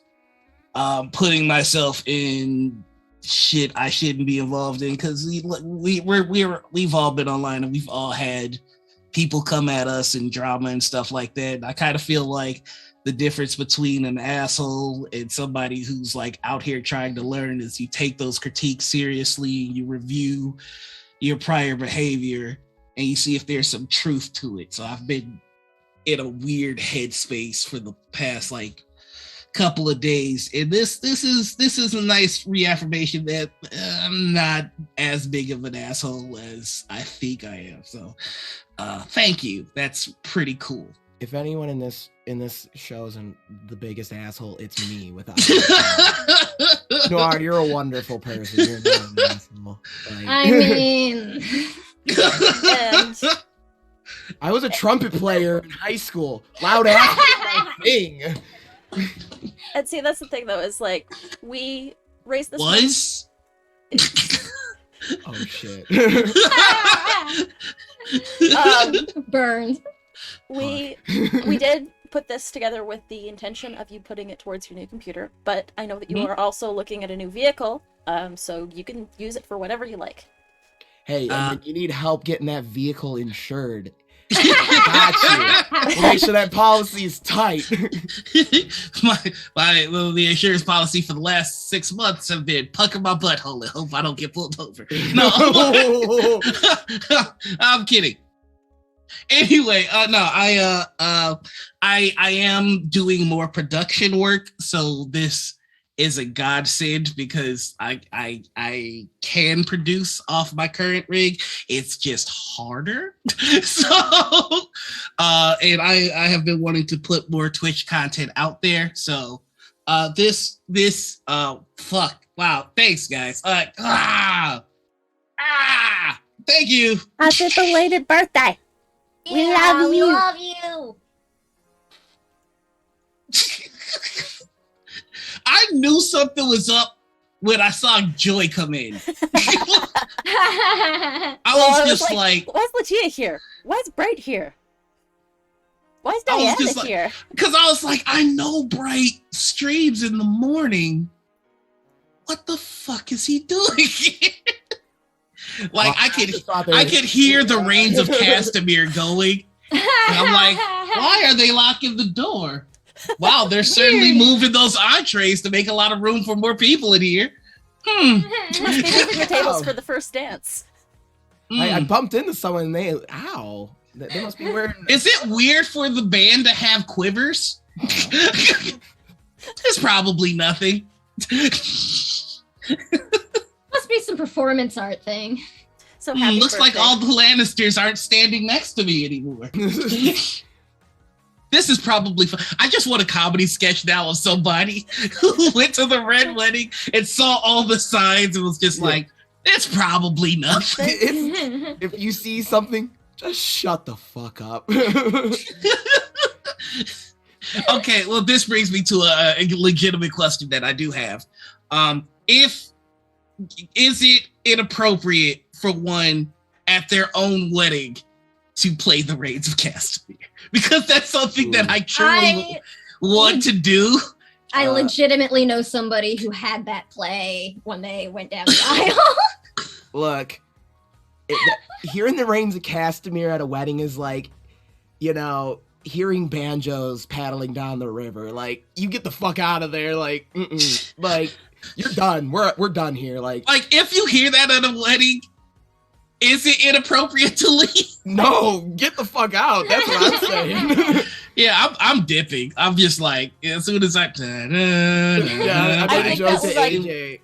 putting myself in shit I shouldn't be involved in, because we've all been online, and we've all had people come at us and drama and stuff like that. And I kind of feel like the difference between an asshole and somebody who's out here trying to learn is you take those critiques seriously, you review your prior behavior, and you see if there's some truth to it. So I've been in a weird headspace for the past couple of days, and this is a nice reaffirmation that I'm not as big of an asshole as I think I am. So thank you. That's pretty cool. If anyone in this show isn't the biggest asshole, it's me. Without Noir, you're a wonderful person. You're not an asshole. I mean, And I was a trumpet player in high school. Loud ass was my thing. And see, that's the thing, though, is we raised this. Was? Oh shit. burned. We did put this together with the intention of you putting it towards your new computer, but I know that you are also looking at a new vehicle, so you can use it for whatever you like. Hey, and you need help getting that vehicle insured. Got you. We'll make sure that policy is tight. The insurance policy for the last 6 months have been pucking my butthole and hope I don't get pulled over. No, I'm kidding. Anyway, I am doing more production work, so this is a godsend because I can produce off my current rig. It's just harder. So and I have been wanting to put more Twitch content out there. So this fuck. Wow. Thanks guys. Thank you. Happy belated birthday. We love you. We love you. I knew something was up when I saw Joy come in. I was just like, why is Latia here? Why is Bright here? Why is I was Diana just like- here? because I was like, I know Bright streams in the morning. What the fuck is he doing here? Like I could hear the reins of Castamere going. And I'm like, why are they locking the door? Wow, they're certainly moving those entrees to make a lot of room for more people in here. Must be moving the tables for the first dance. I bumped into someone and ow. They must be wearing. Is it weird for the band to have quivers? It's probably nothing. Must be some performance art thing. So happy Looks birthday. like all the Lannisters aren't standing next to me anymore. This is probably fun. I just want a comedy sketch now of somebody who went to the Red Wedding and saw all the signs and was just like, it's probably nothing. If you see something, just shut the fuck up. Okay, well, this brings me to a legitimate question that I do have. Is it inappropriate for one at their own wedding to play the Reigns of Castamere? Because that's something that I truly want to do. I legitimately know somebody who had that play when they went down the aisle. Look, hearing the Reigns of Castamere at a wedding is like, hearing banjos paddling down the river. Like, you get the fuck out of there. Like, like, you're done. We're done here. Like, if you hear that at a wedding, is it inappropriate to leave? No, get the fuck out. That's what I'm saying. Yeah, I'm dipping. I'm just like, as soon as I I made a think joke that to was like- AJ.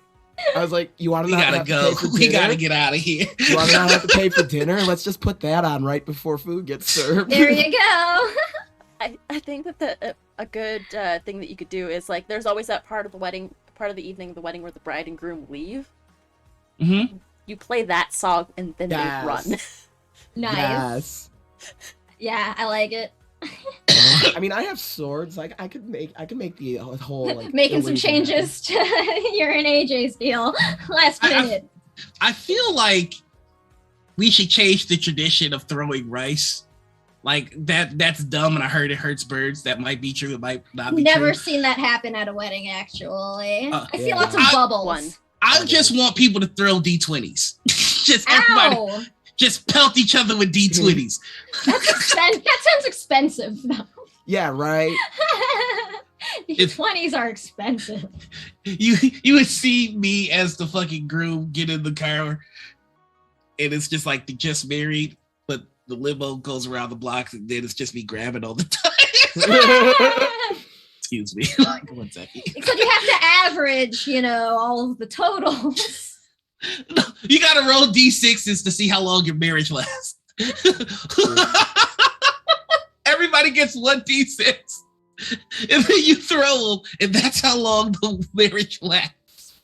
I was like, you want to we not gotta have to go. pay for We dinner? gotta get out of here. You want to not have to pay for dinner? Let's just put that on right before food gets served. There you go. I think that a good thing that you could do is like, there's always that part of the evening of the wedding where the bride and groom leave. Mm-hmm. You play that song and then they run. Nice. Yes. Yeah, I like it. I mean, I have swords. Like, I could make the whole like Making some illusion changes to your and AJ's deal last minute. I feel like we should change the tradition of throwing rice. Like that's dumb, and I heard it hurts birds. That might be true. It might not be Never true. seen that happen at a wedding, actually. I see yeah. lots of I- bubbles. I just want people to throw D20s. Just everybody, Ow! just pelt each other with D20s. That sounds expensive, though. Yeah, right. If- 20s are expensive. You would see me as the fucking groom get in the car, and it's just like the just married, but the limo goes around the block, and then it's just me grabbing all the time. Excuse me. Like, 1 second. Except you have to average, all of the totals. No, you gotta roll D6s to see how long your marriage lasts. Everybody gets 1 D6, and then you throw them, and that's how long the marriage lasts.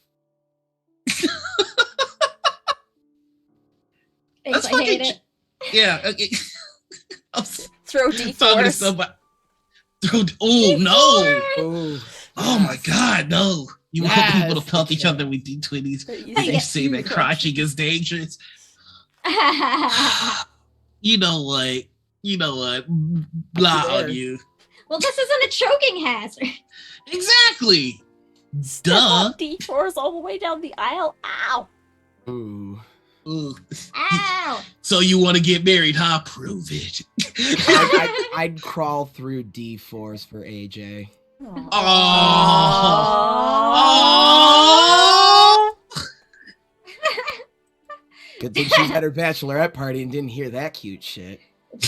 Thanks, I hate it. Yeah. Okay. I'm Throw talking to D4s. somebody. Oh no! Ooh. Oh my God, no! You want people to Yes. pelt each other with D20s? They say that crotching is dangerous. You know what? Blah There. on you. Well, this isn't a choking hazard. Exactly. Step Duh. up D4s all the way down the aisle. Ow! Ooh. Ooh. Ow! So you want to get married, huh? Prove it. I'd crawl through D4s for AJ. Oh. Good thing she's at her bachelorette party and didn't hear that cute shit.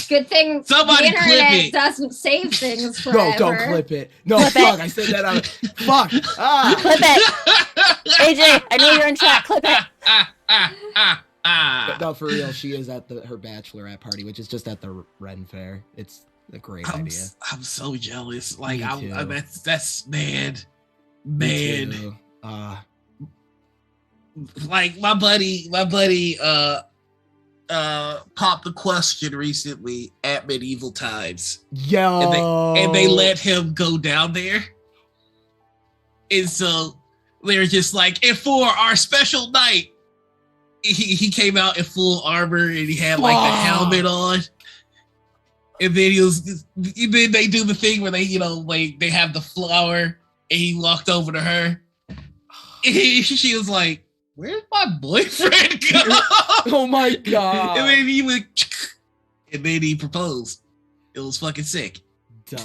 Good thing Somebody the clip internet it. doesn't save things forever. No, don't clip it. No, Clip fuck, it. I said that out. Fuck. Ah. Clip it. AJ, I know you're in chat. Clip it. No, for real, she is at her bachelorette party, which is just at the Ren Fair. It's a great idea. I'm so jealous. Like Me too. that's man. Me too. Like my buddy popped the question recently at Medieval Times. Yo. And they let him go down there. And so they're just like, and for our special night, he came out in full armor and he had like the helmet on. And then then they do the thing where they, like they have the flower and he walked over to her. And she was like, where's my boyfriend go? Oh my god. And then he went, and then he proposed. It was fucking sick. Dope.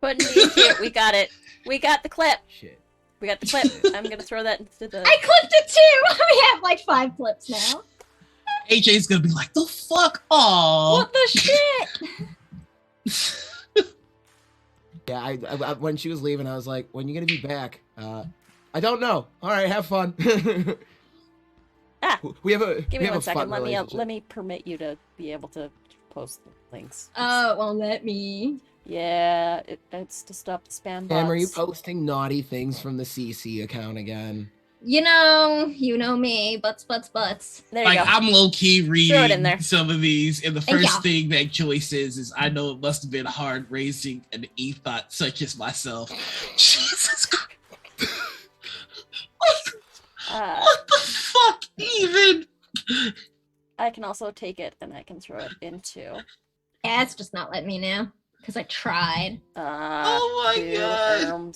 Put me in here. We got it. We got the clip. Shit. We got the clip. I'm gonna throw that into the. I clipped it too. We have like 5 clips now. AJ's gonna be like, the fuck? Aw. What the shit? Yeah, I when she was leaving, I was like, when you gonna be back? I don't know. All right, have fun. We have a Give me 1 second. fun Let me permit you to be able to post the links. Oh, it won't let me. Yeah, it's to stop the spam bots. Sam, are you posting naughty things from the CC account again? You know me. Butts. There you Like, go. I'm low-key Throw it in reading there. some of these, and the Thank first ya. thing that Joy says is, I know it must have been hard raising an ethot such as myself. Jesus Christ. What the fuck even? I can also take it and I can throw it into. Yeah, it's just not letting me now because I tried. Oh my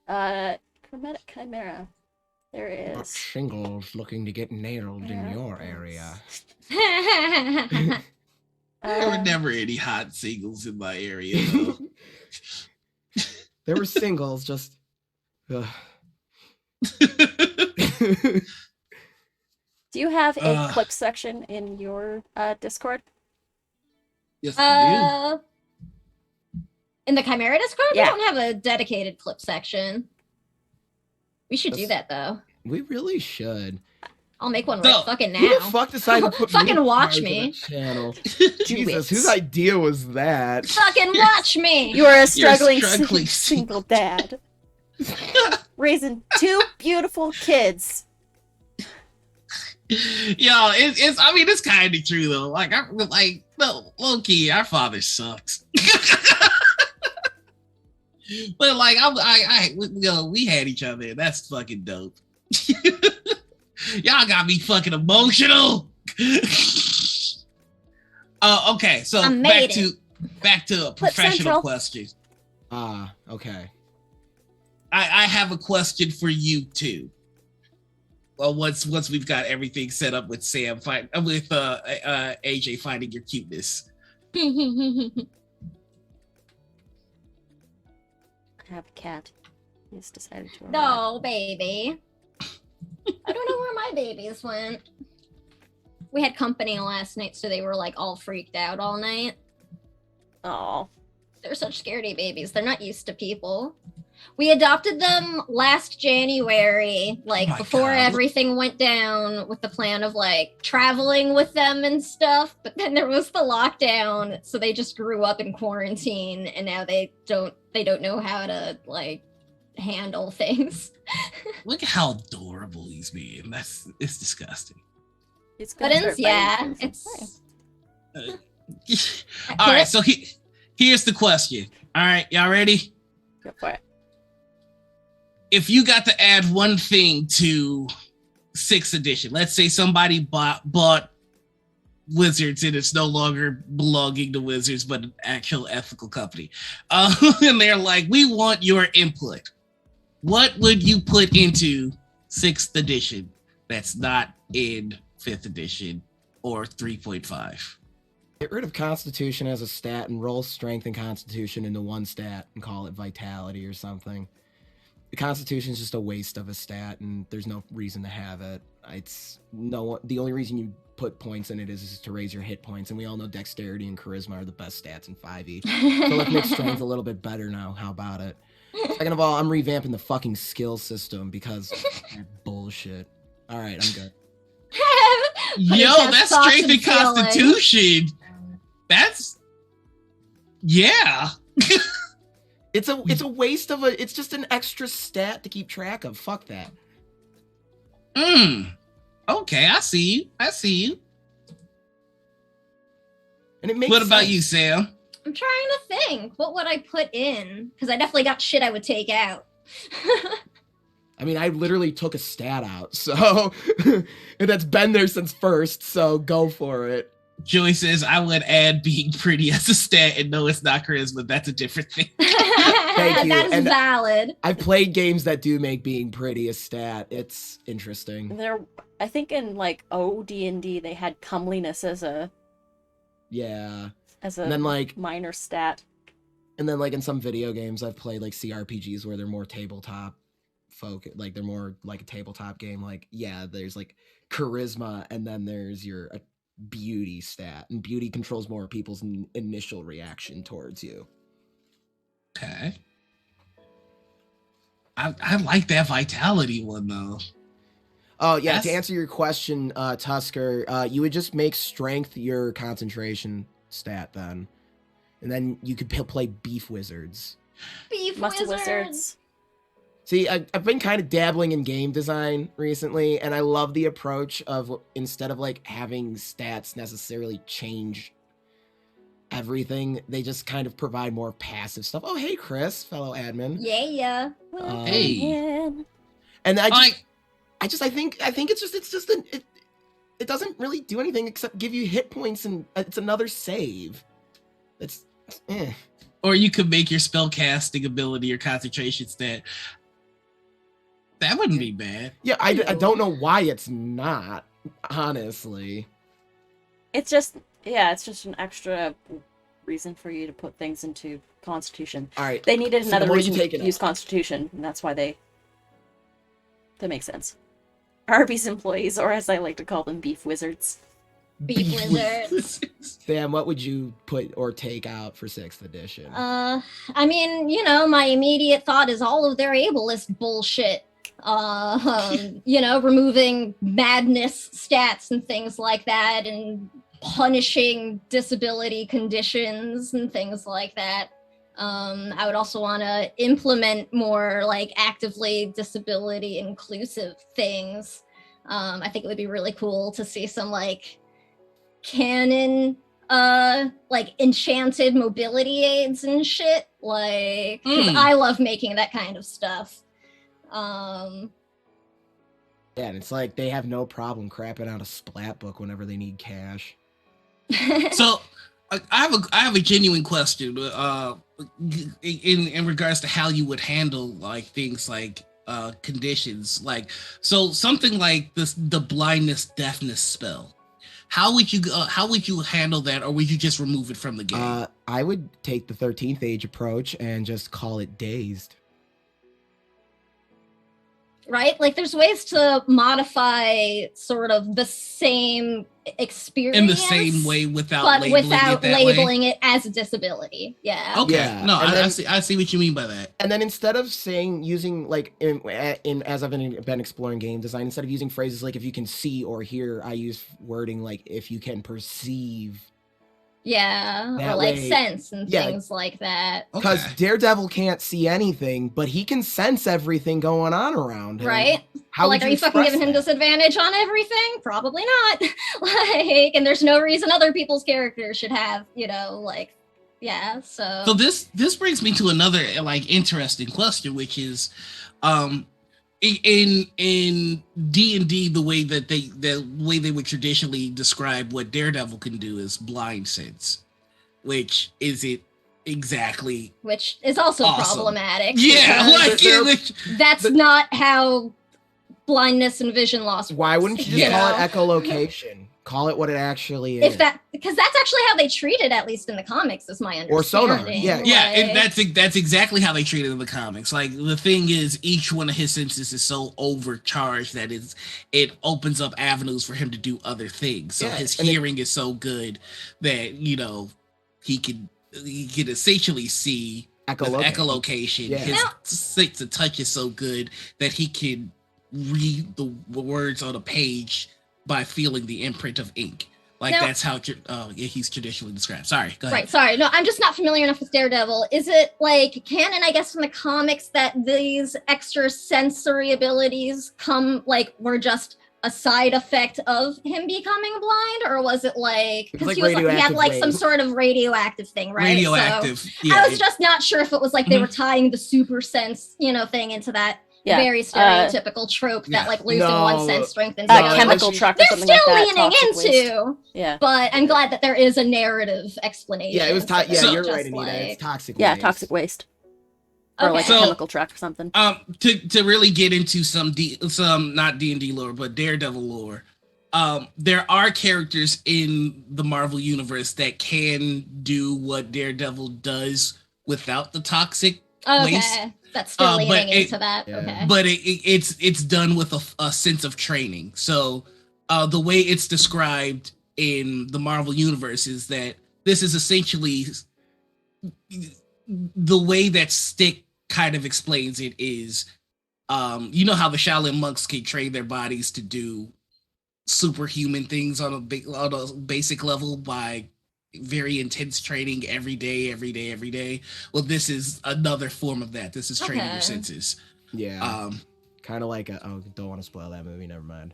god. Chromatic Chimera. There What is. shingles looking to get nailed in your area? There were Uh, never any hot singles in my area, though. There were singles, just. do you have a clip section in your Discord? Yes, I In the Chimera Discord, Yeah. we don't have a dedicated clip section. We should do that though. We really should. I'll make one No. right fucking Who the now. fuck decided to put Fucking me watch on me. that channel? Do Jesus, it. whose idea was that? Fucking watch me. You are a struggling, struggling single dad, raising 2 beautiful kids. Yo, it's. I mean, it's kind of true though. Like, no, low key, our father sucks. But like, we had each other. And that's fucking dope. Y'all got me fucking emotional. Okay, so I made back to a Clip professional Central. question. Okay. I have a question for you too. Well, once we've got everything set up with Sam with AJ finding your cuteness. I have a cat. He's decided to. arrive. No, baby. I don't know where my babies went. We had company last night, so they were like all freaked out all night. Oh. They're such scaredy babies. They're not used to people. We adopted them last January, like Oh my before God. everything went down, with the plan of like traveling with them and stuff. But then there was the lockdown, so they just grew up in quarantine, and now they don't know how to like handle things. Look at how adorable he's being. It's disgusting. He's gonna Puddins, start yeah, biting things. it's All right, so here's the question. All right, y'all ready? Go for it. If you got to add one thing to 6th edition, let's say somebody bought Wizards and it's no longer belonging to Wizards, but an actual ethical company. And they're like, we want your input. What would you put into 6th edition that's not in 5th edition or 3.5. Get rid of Constitution as a stat and roll Strength and Constitution into one stat and call it Vitality or something. The Constitution is just a waste of a stat, and there's no reason to have it. The only reason you put points in it is to raise your hit points, and we all know Dexterity and Charisma are the best stats in 5e. So let's make Strength a little bit better now. How about it? Second of all, I'm revamping the fucking skill system because bullshit. All right, I'm good. Yo, that's Strength and Constitution. That's yeah. It's a waste of it's just an extra stat to keep track of. Fuck that. Okay, I see you. And it makes What about sense. you, Sam? I'm trying to think. What would I put in? Because I definitely got shit I would take out. I mean, I literally took a stat out, so and that's been there since first, so go for it. Joey says, I would add being pretty as a stat, and no, it's not charisma. That's a different thing. Thank you. That is And valid. I've played games that do make being pretty a stat. It's interesting. I think in like D&D they had comeliness as a Yeah. and then, like, minor stat. And then, like, in some video games, I've played, like, CRPGs where they're more tabletop folk. Like, they're more like a tabletop game. Like, yeah, there's, like, charisma, and then there's your beauty stat. And beauty controls more people's initial reaction towards you. Okay. I like that vitality one, though. Oh, yeah, to answer your question, Tusker, you would just make strength your concentration stat then. And then you could play Beef Wizards. Beef Muscle Wizards. Wizards. See, I've been kind of dabbling in game design recently, and I love the approach of instead of like having stats necessarily change everything, they just kind of provide more passive stuff. Oh, hey, Chris, fellow admin. Yeah. Hey. And I think it doesn't really do anything except give you hit points, and it's another save. It's Or you could make your spell casting ability or concentration stat. That wouldn't be bad. Yeah, I don't know why it's not, honestly. It's just an extra reason for you to put things into Constitution. All right. They needed So another what are you reason to taking use out? Constitution, and that's why that makes sense. Arby's employees, or as I like to call them, Beef Wizards. Beef Wizards. Sam, what would you put or take out for 6th edition? I mean, my immediate thought is all of their ableist bullshit. Removing madness stats and things like that, and punishing disability conditions and things like that. I would also want to implement more like actively disability inclusive things. I think it would be really cool to see some like canon like enchanted mobility aids and shit, like 'cause I love making that kind of stuff. Yeah, and it's like they have no problem crapping out a splat book whenever they need cash. So I have a genuine question in regards to how you would handle like things like conditions, like so something like the blindness deafness spell. How would you handle that, or would you just remove it from the game? I would take the 13th age approach and just call it dazed. Right? Like there's ways to modify sort of the same experience In the same way without labeling it as a disability. Yeah. Okay. Yeah. No, And I see what you mean by that. And then instead of using like in as I've been exploring game design, instead of using phrases like if you can see or hear, I use wording like if you can perceive. Yeah. That Or like way- sense and yeah. things like that. Because Okay. Daredevil can't see anything, but he can sense everything going on around him. Right? How Like, would are you fucking express giving him that? disadvantage on everything? Probably not. Like, and there's no reason other people's characters should have, like, yeah. So this brings me to another like interesting question, which is, in D&D, the way they would traditionally describe what Daredevil can do is blind sense, which isn't exactly which is also awesome. problematic. Yeah, because like They're- which, that's not how blindness and vision loss. Why wouldn't you just Yeah. call it echolocation? Call it what it actually is. Because that's actually how they treat it, at least in the comics, is my understanding. Or sonar, yeah. Yeah, Like- that's exactly how they treat it in the comics. Like the thing is, each one of his senses is so overcharged that it opens up avenues for him to do other things. So Yeah, his and hearing is so good that he could essentially see with echolocation. Yeah. His sense of touch is so good that he can read the words on a page by feeling the imprint of ink. Like Now- that's how he's traditionally described. Sorry, go ahead. Right, sorry. No, I'm just not familiar enough with Daredevil. Is it like canon, I guess, from the comics that these extra sensory abilities were just a side effect of him becoming blind? Or was it like, It was because like he had radioactive like some waves. sort of radioactive thing, right? Radioactive. So yeah, I was just not sure if it was like they were tying the super sense, thing into that Yeah. very stereotypical trope yeah. that like losing No. one sense strengthens the other. Chemical truck or They're something still like that. leaning toxic waste. into, Yeah. but I'm glad that there is a narrative explanation. Yeah, it was. instead of So- You're just, right, Anita. like- It's toxic. Yeah, waste. toxic waste. Or like Okay. a So- chemical truck or something. To really get into some not D&D lore, but Daredevil lore, there are characters in the Marvel universe that can do what Daredevil does without the toxic waste. Okay, that's still but leaning it- into that. Yeah. Okay. But it's done with a sense of training. So the way it's described in the Marvel universe is that this is essentially the way that Stick kind of explains it is, you know how the Shaolin monks can train their bodies to do superhuman things on a basic level by very intense training every day. Well, this is another form of that. This is training your Okay. senses. Yeah. Kind of like don't want to spoil that movie. Never mind.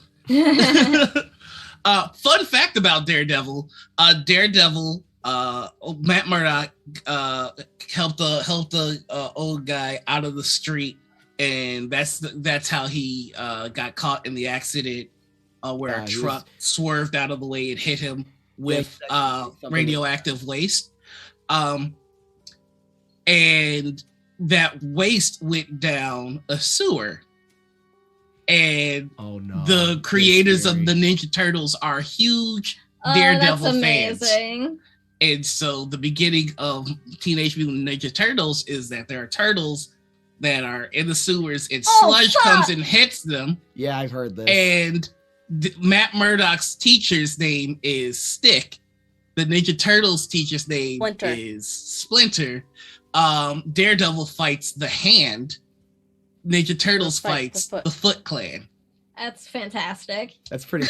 Fun fact about Daredevil. Daredevil, Matt Murdock helped the old guy out of the street, and that's how he got caught in the accident where a He truck swerved out of the way and hit him with radioactive waste. And that waste went down a sewer. And Oh no. the creators That's of scary. the Ninja Turtles are huge Oh, Daredevil that's fans. amazing. And so the beginning of Teenage Mutant Ninja Turtles is that there are turtles that are in the sewers and Oh, sludge fuck. comes and hits them. Yeah, I've heard this. And Matt Murdock's teacher's name is Stick. The Ninja Turtles teacher's name Splinter. is Splinter. Daredevil fights the Hand. Ninja Turtles Fight the fights Foot. the Foot Clan. That's fantastic. That's pretty.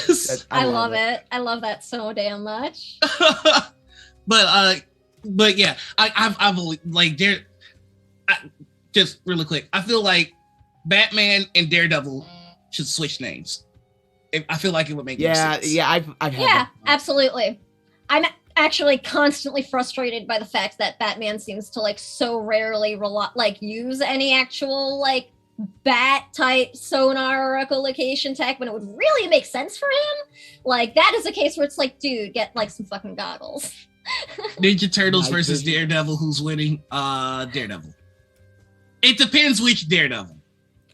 I love it. I love that so damn much. but yeah, I've always like just really quick. I feel like Batman and Daredevil should switch names. I feel like it would make more Yeah, sense. yeah. I've had. Yeah, that. absolutely. I'm actually constantly frustrated by the fact that Batman seems to like so rarely use any actual like bat type sonar or echolocation tech when it would really make sense for him. Like that is a case where it's like, dude, get like some fucking goggles. Ninja Turtles Night versus vision. Daredevil. Who's winning? Daredevil. It depends which Daredevil.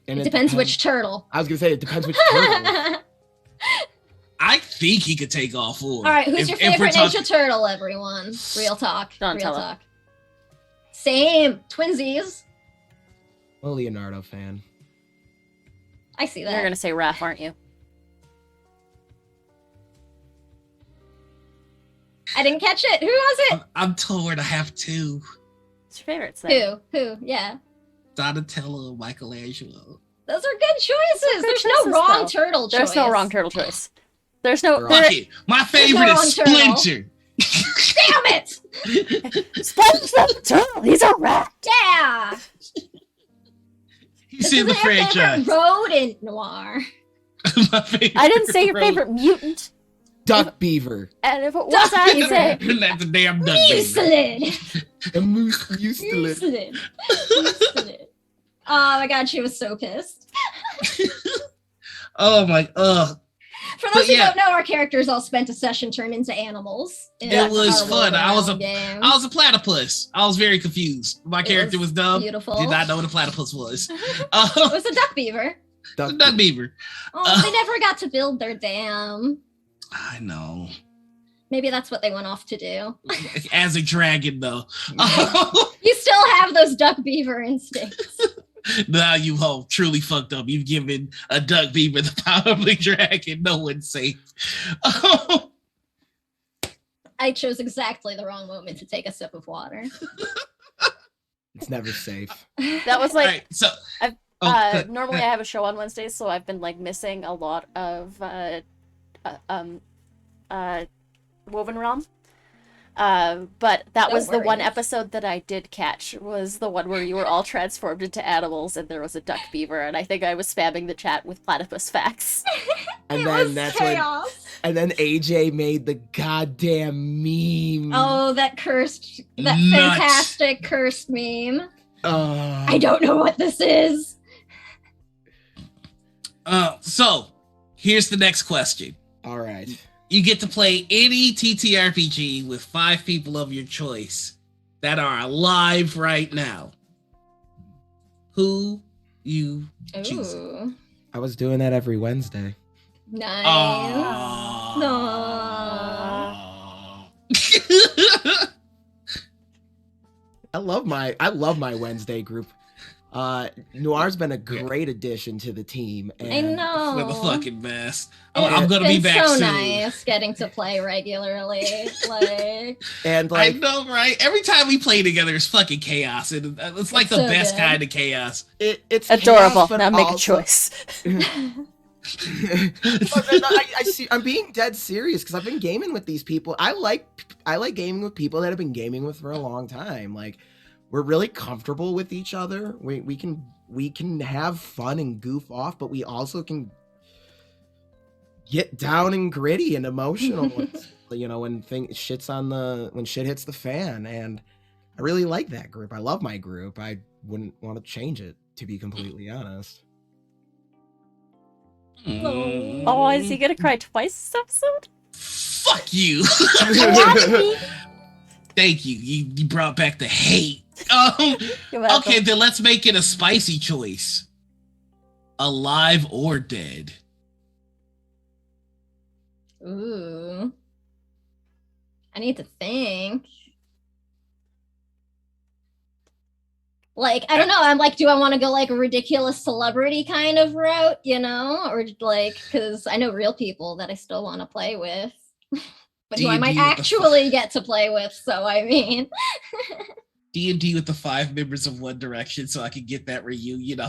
And It depends which turtle. I was gonna say it depends which turtle. I think he could take all four. All right, who's your favorite talking- Ninja Turtle, everyone? Real talk. Real Donatello. talk. Same. Twinsies. I'm a Leonardo fan. I see You're that. gonna say Raph, aren't you? I didn't catch it. Who was it? I'm torn. I have two. What's your favorite? Then? Who? Yeah. Donatello and Michelangelo. Those are good choices. Good There's choices, no wrong though. turtle choice. There's no wrong turtle choice. There's no. Fuck There, Fuck it. My favorite no is wrong turtle. Splinter. Damn it! Splinter's not a turtle. He's a rat. Yeah. He's in the Isn't your favorite franchise. rodent noir? My favorite I didn't say your road. favorite mutant. Duck Beaver. And if it was, Duck I'd Beaver. say That's a damn duck. baby. Mucilin. A moose used to live. Mucilin. Mucilin. Oh my god, she was so pissed. Oh my. For But those who yeah. don't know, our characters all spent a session turned into animals. in It was our fun. I was a- game. I was a platypus. I was very confused. My character was dumb. beautiful. Did not know what a platypus was. It was a duck beaver. It's a duck beaver. Oh, they never got to build their dam. I know. Maybe that's what they went off to do. As a dragon, though. You still have those duck beaver instincts. Now you all truly fucked up. You've given a duck beaver the power of a dragon. No one's safe. I chose exactly the wrong moment to take a sip of water. It's never safe. That was like, Right, so normally I have a show on Wednesdays, so I've been like missing a lot of Woven Realm. But that was the one episode that I did catch, was the one where you were all transformed into animals and there was a duck beaver, and I think I was spamming the chat with platypus facts. And then that's chaos. and then AJ made the goddamn meme. Oh, that Nuts. fantastic cursed meme. I don't know what this is. So here's the next question. All right. You get to play any TTRPG with 5 people of your choice that are alive right now. Who you choose? Ooh, I was doing that every Wednesday. nice. Aww. No. I love my Wednesday group. Noir's been a great addition to the team. And I know. With a fucking mess. It's I'm gonna be been back so soon. nice getting to play regularly. Like, And I like know, right? Every time we play together, it's fucking chaos. And it's like It's the so best good. kind of chaos. it's Adorable. chaos, but Now make a also- choice. But then I'm being dead serious because I've been gaming with these people. I like gaming with people that I've been gaming with for a long time. Like, we're really comfortable with each other. We can have fun and goof off, but we also can get down and gritty and emotional. When when shit hits the fan. And I really like that group. I love my group. I wouldn't want to change it, to be completely honest. Oh, is he gonna cry twice this episode? Fuck you. Thank you. You brought back the hate. You're welcome. Okay, then let's make it a spicy choice. Alive or dead? ooh. I need to think. Like, I don't know. I'm like, do I want to go like a ridiculous celebrity kind of route, or like, because I know real people that I still want to play with, but who I might D&D with the actually get to play with. So I mean, D&D with the 5 members of One Direction, so I can get that reunion.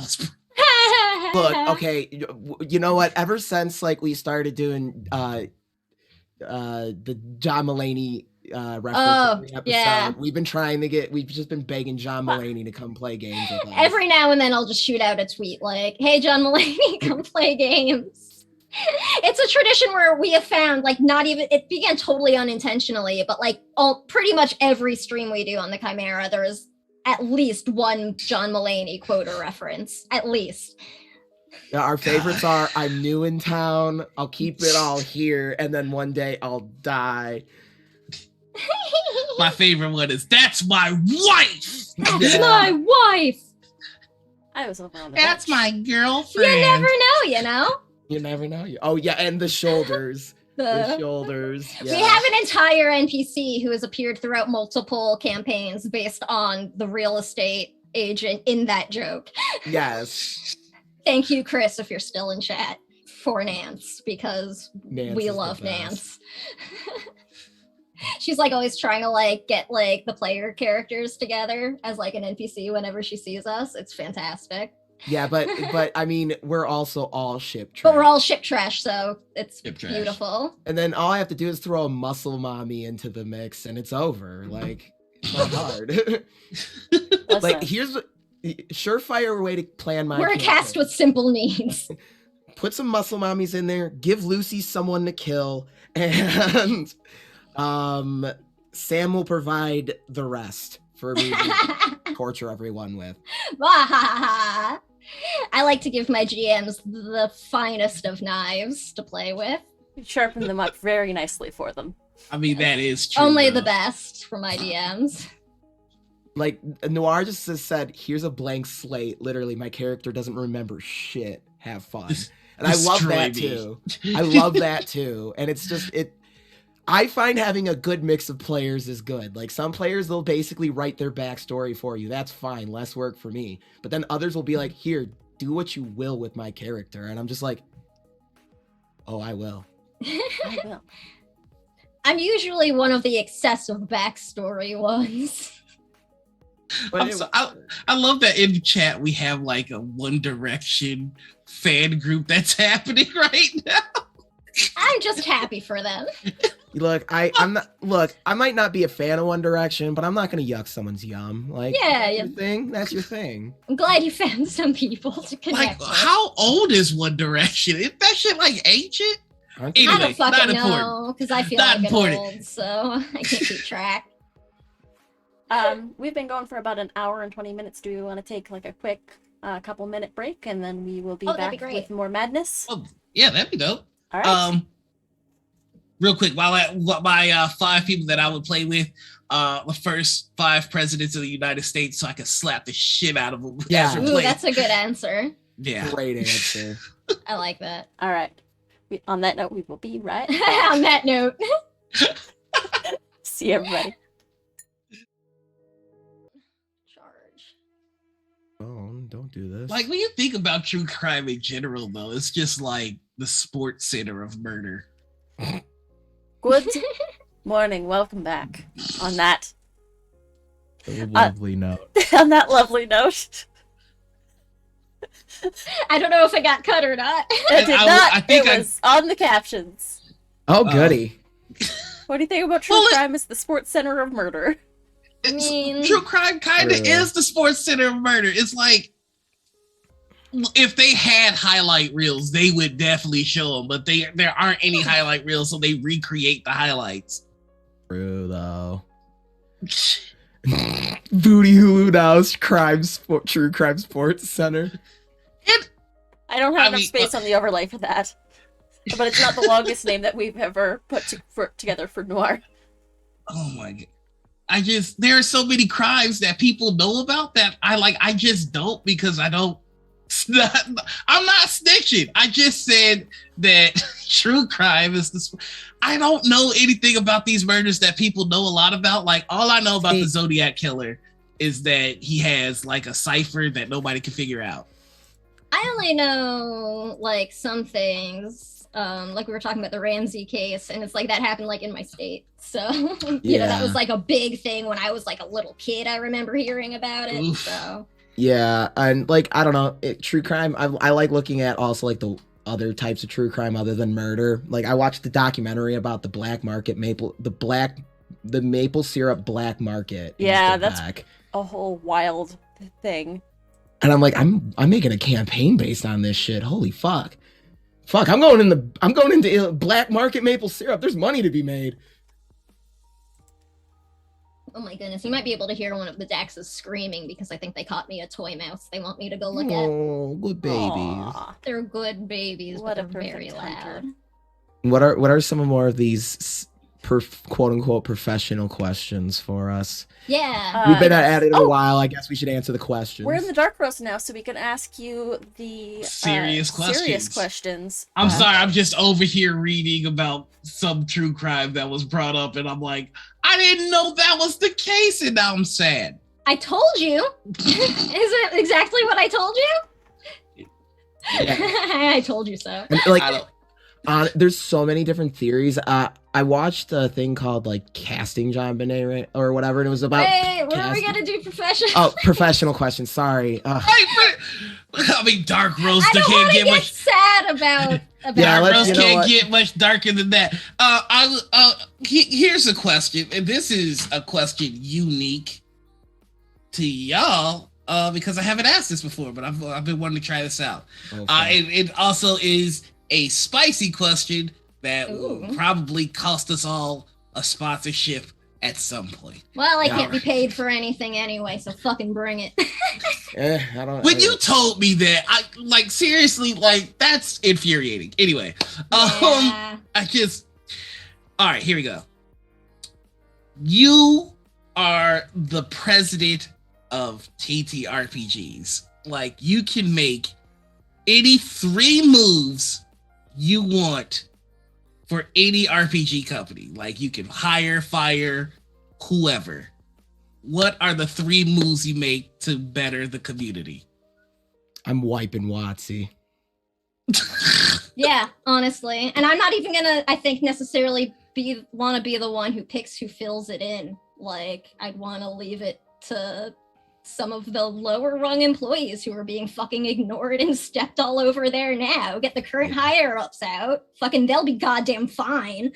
Look, okay, you know what? Ever since like we started doing the John Mulaney reference every episode, yeah. we've just been begging John Mulaney to come play games with us. Every now and then I'll just shoot out a tweet like, hey, John Mulaney, come play games. It's a tradition where we have found, like, it began totally unintentionally, but like pretty much every stream we do on the Chimera, there is at least one John Mulaney quote or reference, at least. Yeah, our favorites are I'm new in town, I'll keep it all here, and then one day I'll die. My favorite one is that's my wife. That's my wife. I was over on the That's bench. my girlfriend. You never know, You never know. Oh yeah, and the shoulders. The shoulders. We Yeah. have an entire NPC who has appeared throughout multiple campaigns based on the real estate agent in that joke. Yes. Thank you, Chris, if you're still in chat, for Nance, because Nance we is the love best. Nance. She's like always trying to like get like the player characters together as like an NPC whenever she sees us. It's fantastic. Yeah, but I mean, we're also all ship trash. But we're all ship trash, so it's Ship trash. beautiful. And then all I have to do is throw a muscle mommy into the mix, and it's over. Like, it's not hard. Listen, Like, here's a surefire way to plan my We're a campaign. cast with simple needs. Put some muscle mommies in there, give Lucy someone to kill, and Sam will provide the rest for me to torture everyone with. I like to give my GMs the finest of knives to play with. sharpen them up very nicely for them. I mean, that is true. Only though. the best for my DMs. Like, Noir just said, here's a blank slate. Literally, my character doesn't remember shit. have fun. Des- And I love destroy that me. too. I love that too. And it's just I find having a good mix of players is good. Like some players, they'll basically write their backstory for you. That's fine. Less work for me. But then others will be like, here, do what you will with my character. And I'm just like, oh, I will. I will. I'm usually one of the excessive backstory ones. I love that in the chat we have like a One Direction fan group that's happening right now. I'm just happy for them. Look, I'm not. Look, I might not be a fan of One Direction, but I'm not gonna yuck someone's yum. Like, Yeah, that's yeah. your thing. That's your thing. I'm glad you found some people to connect Like, with. how old is One Direction? Is that shit like ancient? Aren't you? I Anyway, don't fucking not know, important. because I feel Not like important. an old, so I can't keep track. We've been going for about an hour and 20 minutes. Do we want to take like a quick couple minute break and then we will be Oh, that'd be back great. with more madness? Oh, yeah, that'd be dope. All right. Real quick, my 5 people that I would play with, the first 5 presidents of the United States, so I could slap the shit out of them. Yeah. as they're Ooh, playing. that's a good answer. Yeah. Great answer. I like that. All right. On that note, we will be right back. On that note. See everybody. Charge. Oh, don't do this. Like when you think about true crime in general, though, it's just like the sports center of murder. Good morning. Welcome back. On that lovely note. on that lovely note. I don't know if it got cut or not. It did I not. think It was on the captions. Oh, goody. What do you think about true crime as the sports center of murder? True crime kind of True. is the sports center of murder. It's like if they had highlight reels, they would definitely show them, but there aren't any highlight reels, so they recreate the highlights. True though. Booty Hulu Now's True Crime Sports Center. I don't have enough space on the overlay for that. But it's not the longest name that we've ever put together for noir. Oh my god! There are so many crimes that people know about that I just don't because I don't. I'm not snitching. I just said that true crime is the. I don't know anything about these murders that people know a lot about. Like all I know about the Zodiac killer is that he has like a cipher that nobody can figure out. I only know like some things. Like we were talking about the Ramsey case, and it's like that happened like in my state. So you know that was like a big thing when I was like a little kid. I remember hearing about it. Oof. So Yeah, and like I don't know, true crime. I like looking at also like the other types of true crime other than murder. Like I watched the documentary about the black market the maple syrup black market. in Yeah, that's Quebec. a whole wild thing. And I'm like, I'm making a campaign based on this shit. Holy fuck. Fuck, I'm going into black market maple syrup. There's money to be made. oh my goodness, you might be able to hear one of the Daxes screaming because I think they caught me a toy mouse. They want me to go look at. Oh, good babies. Aw. They're good babies, What but a they're very perfect hunter. loud. What are some more of these quote unquote professional questions for us? Yeah. We've been at it a oh. while. I guess we should answer the questions. We're in the dark roast now, so we can ask you the Serious serious questions. questions. I'm sorry, I'm just over here reading about some true crime that was brought up, and I'm like, I didn't know that was the case, and now I'm sad. I told you. Is it exactly what I told you? Yeah. I told you so. And, like, I don't. there's so many different theories. I watched a thing called like casting John Bonet or whatever, and it was about. Wait, what are we casting- gonna do professional? Oh, professional questions. Sorry. I mean, Dark I Roaster don't can't want to get get much. sad about Yeah, Dark let's- Roast you know can't what? get much darker than that. Here's a question, and this is a question unique to y'all, because I haven't asked this before, but I've been wanting to try this out. It also is a spicy question that will Ooh. probably cost us all a sponsorship at some point. Well, I Yeah. can't be paid for anything anyway, so fucking bring it. I don't. When you told me that, I like seriously, like that's infuriating. Anyway, Yeah. all right, here we go. You are the president of TTRPGs. Like you can make any 3 moves you want for any RPG company. Like you can hire, fire, whoever. What are the 3 moves you make to better the community? I'm wiping WotC. Yeah, honestly. And I'm not even gonna, I think, necessarily want to be the one who picks who fills it in. Like, I'd want to leave it to some of the lower rung employees who are being fucking ignored and stepped all over there now. Get the current higher ups out. Fucking, they'll be goddamn fine.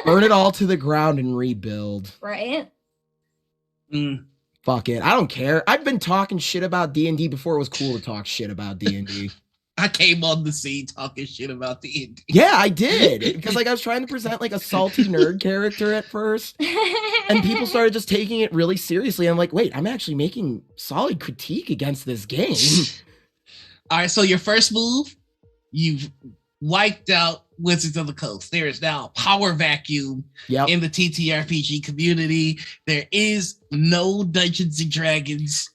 Burn it all to the ground and rebuild. Right? Fuck it. I don't care. I've been talking shit about D&D before it was cool to talk shit about D&D. I came on the scene talking shit about D&D. Yeah, I did. Because like I was trying to present like a salty nerd character at first. And people started just taking it really seriously. I'm like, wait, I'm actually making solid critique against this game. All right, so your first move, you've wiped out Wizards of the Coast. There is now a power vacuum in the TTRPG community. There is no Dungeons and Dragons.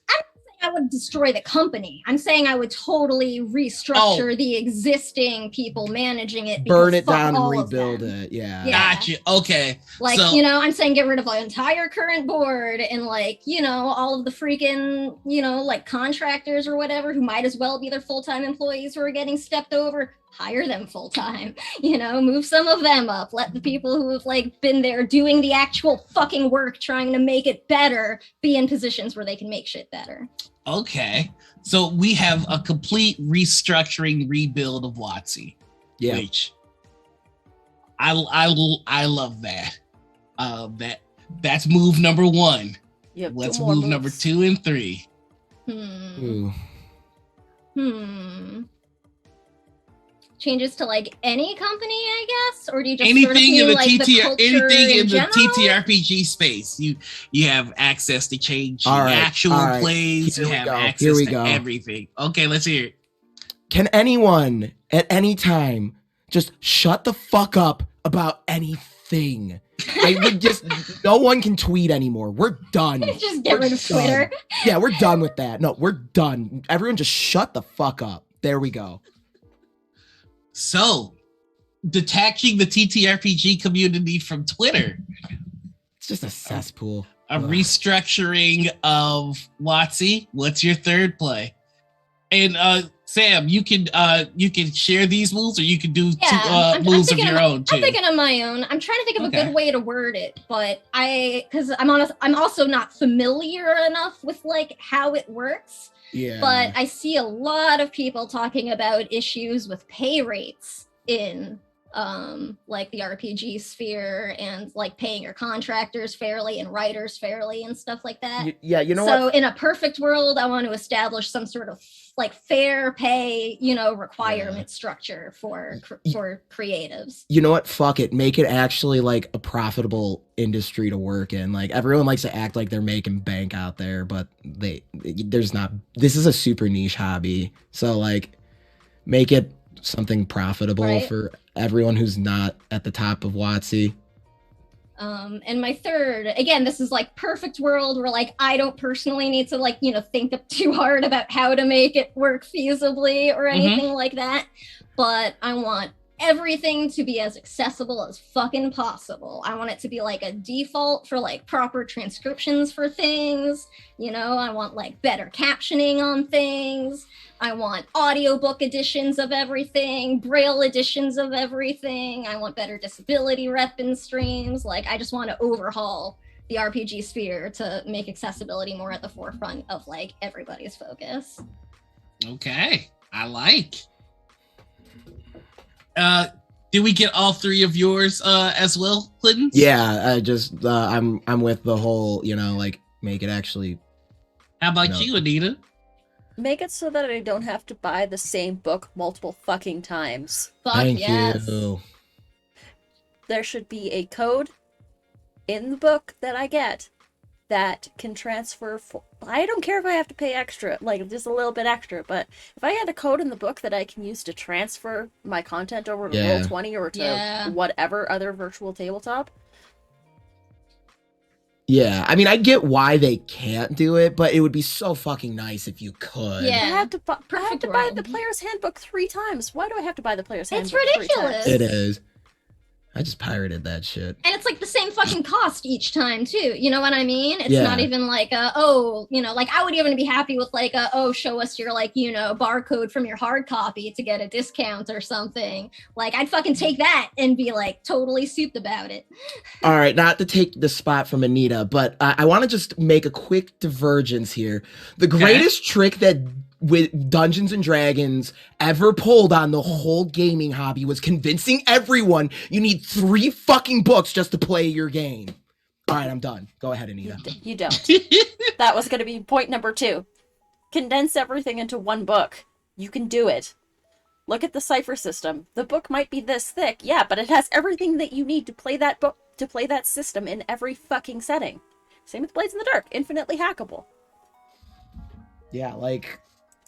I would destroy the company. I'm saying I would totally restructure the existing people managing it. Burn it down and rebuild it. Yeah. Gotcha. Okay. Like, so, you know, I'm saying get rid of the entire current board and like, you know, all of the freaking, you know, like contractors or whatever who might as well be their full-time employees who are getting stepped over. Hire them full-time, you know, move some of them up. Let the people who have like been there doing the actual fucking work trying to make it better be in positions where they can make shit better. Okay. So we have a complete restructuring rebuild of WotC. Yeah. Which I love that. That's move number 1. Yep, let's move number 2 and 3. Changes to like any company, I guess, or do you just anything sort of mean, in the like, anything in the general? TTRPG space? You have access to change actual plays. You have access to everything. Okay, let's hear it. Can anyone at any time just shut the fuck up about anything? I would just, no one can tweet anymore. We're done. Just get rid of Twitter. Yeah, we're done with that. No, we're done. Everyone just shut the fuck up. There we go. So, detaching the TTRPG community from Twitter. It's just a cesspool. A restructuring of WotC. What's your third play? And Sam, you can share these moves, or you can do moves of your own too. I'm thinking of my own. I'm trying to think of a good way to word it, but because I'm also not familiar enough with like how it works. Yeah. But I see a lot of people talking about issues with pay rates in like the RPG sphere and like paying your contractors fairly and writers fairly and stuff like that. Yeah, you know what? So what? in a perfect world, I want to establish some sort of like fair pay, you know, requirement structure for creatives. You know what? Fuck it. Make it actually like a profitable industry to work in. Like everyone likes to act like they're making bank out there, but there's not. This is a super niche hobby. So like make it something profitable for everyone who's not at the top of WotC. And my third, again, this is like perfect world where like I don't personally need to like, you know, think up too hard about how to make it work feasibly or anything like that. But I want everything to be as accessible as fucking possible. I want it to be like a default for like proper transcriptions for things. You know, I want like better captioning on things. I want audiobook editions of everything, Braille editions of everything. I want better disability rep in streams. Like, I just want to overhaul the RPG sphere to make accessibility more at the forefront of like everybody's focus. Okay, I like. Did we get all 3 of yours as well, Clinton? Yeah, I just I'm with the whole, you know, like make it actually. How about you, Anita? Make it so that I don't have to buy the same book multiple fucking times. Thank you. There should be a code in the book that I get that can transfer for. I don't care if I have to pay extra, like just a little bit extra, but if I had a code in the book that I can use to transfer my content over to Roll20 or to whatever other virtual tabletop, Yeah, I mean, I get why they can't do it, but it would be so fucking nice if you could. Yeah. I had to buy world. the player's handbook 3 times. Why do I have to buy the player's It's handbook 3 ridiculous. times? It is. I just pirated that shit. And it's like the same fucking cost each time too. You know what I mean? It's Yeah. not even like like I would even be happy with like show us your like, barcode from your hard copy to get a discount or something. Like I'd fucking take that and be like totally souped about it. All right, not to take the spot from Anita, but I want to just make a quick divergence here. The greatest trick that with Dungeons and Dragons ever pulled on the whole gaming hobby was convincing everyone you need 3 fucking books just to play your game. All right, I'm done. Go ahead, Anita. You don't. That was going to be point number 2. Condense everything into 1 book. You can do it. Look at the cipher system. The book might be this thick, yeah, but it has everything that you need to play that book, to play that system in every fucking setting. Same with Blades in the Dark, infinitely hackable. Yeah, like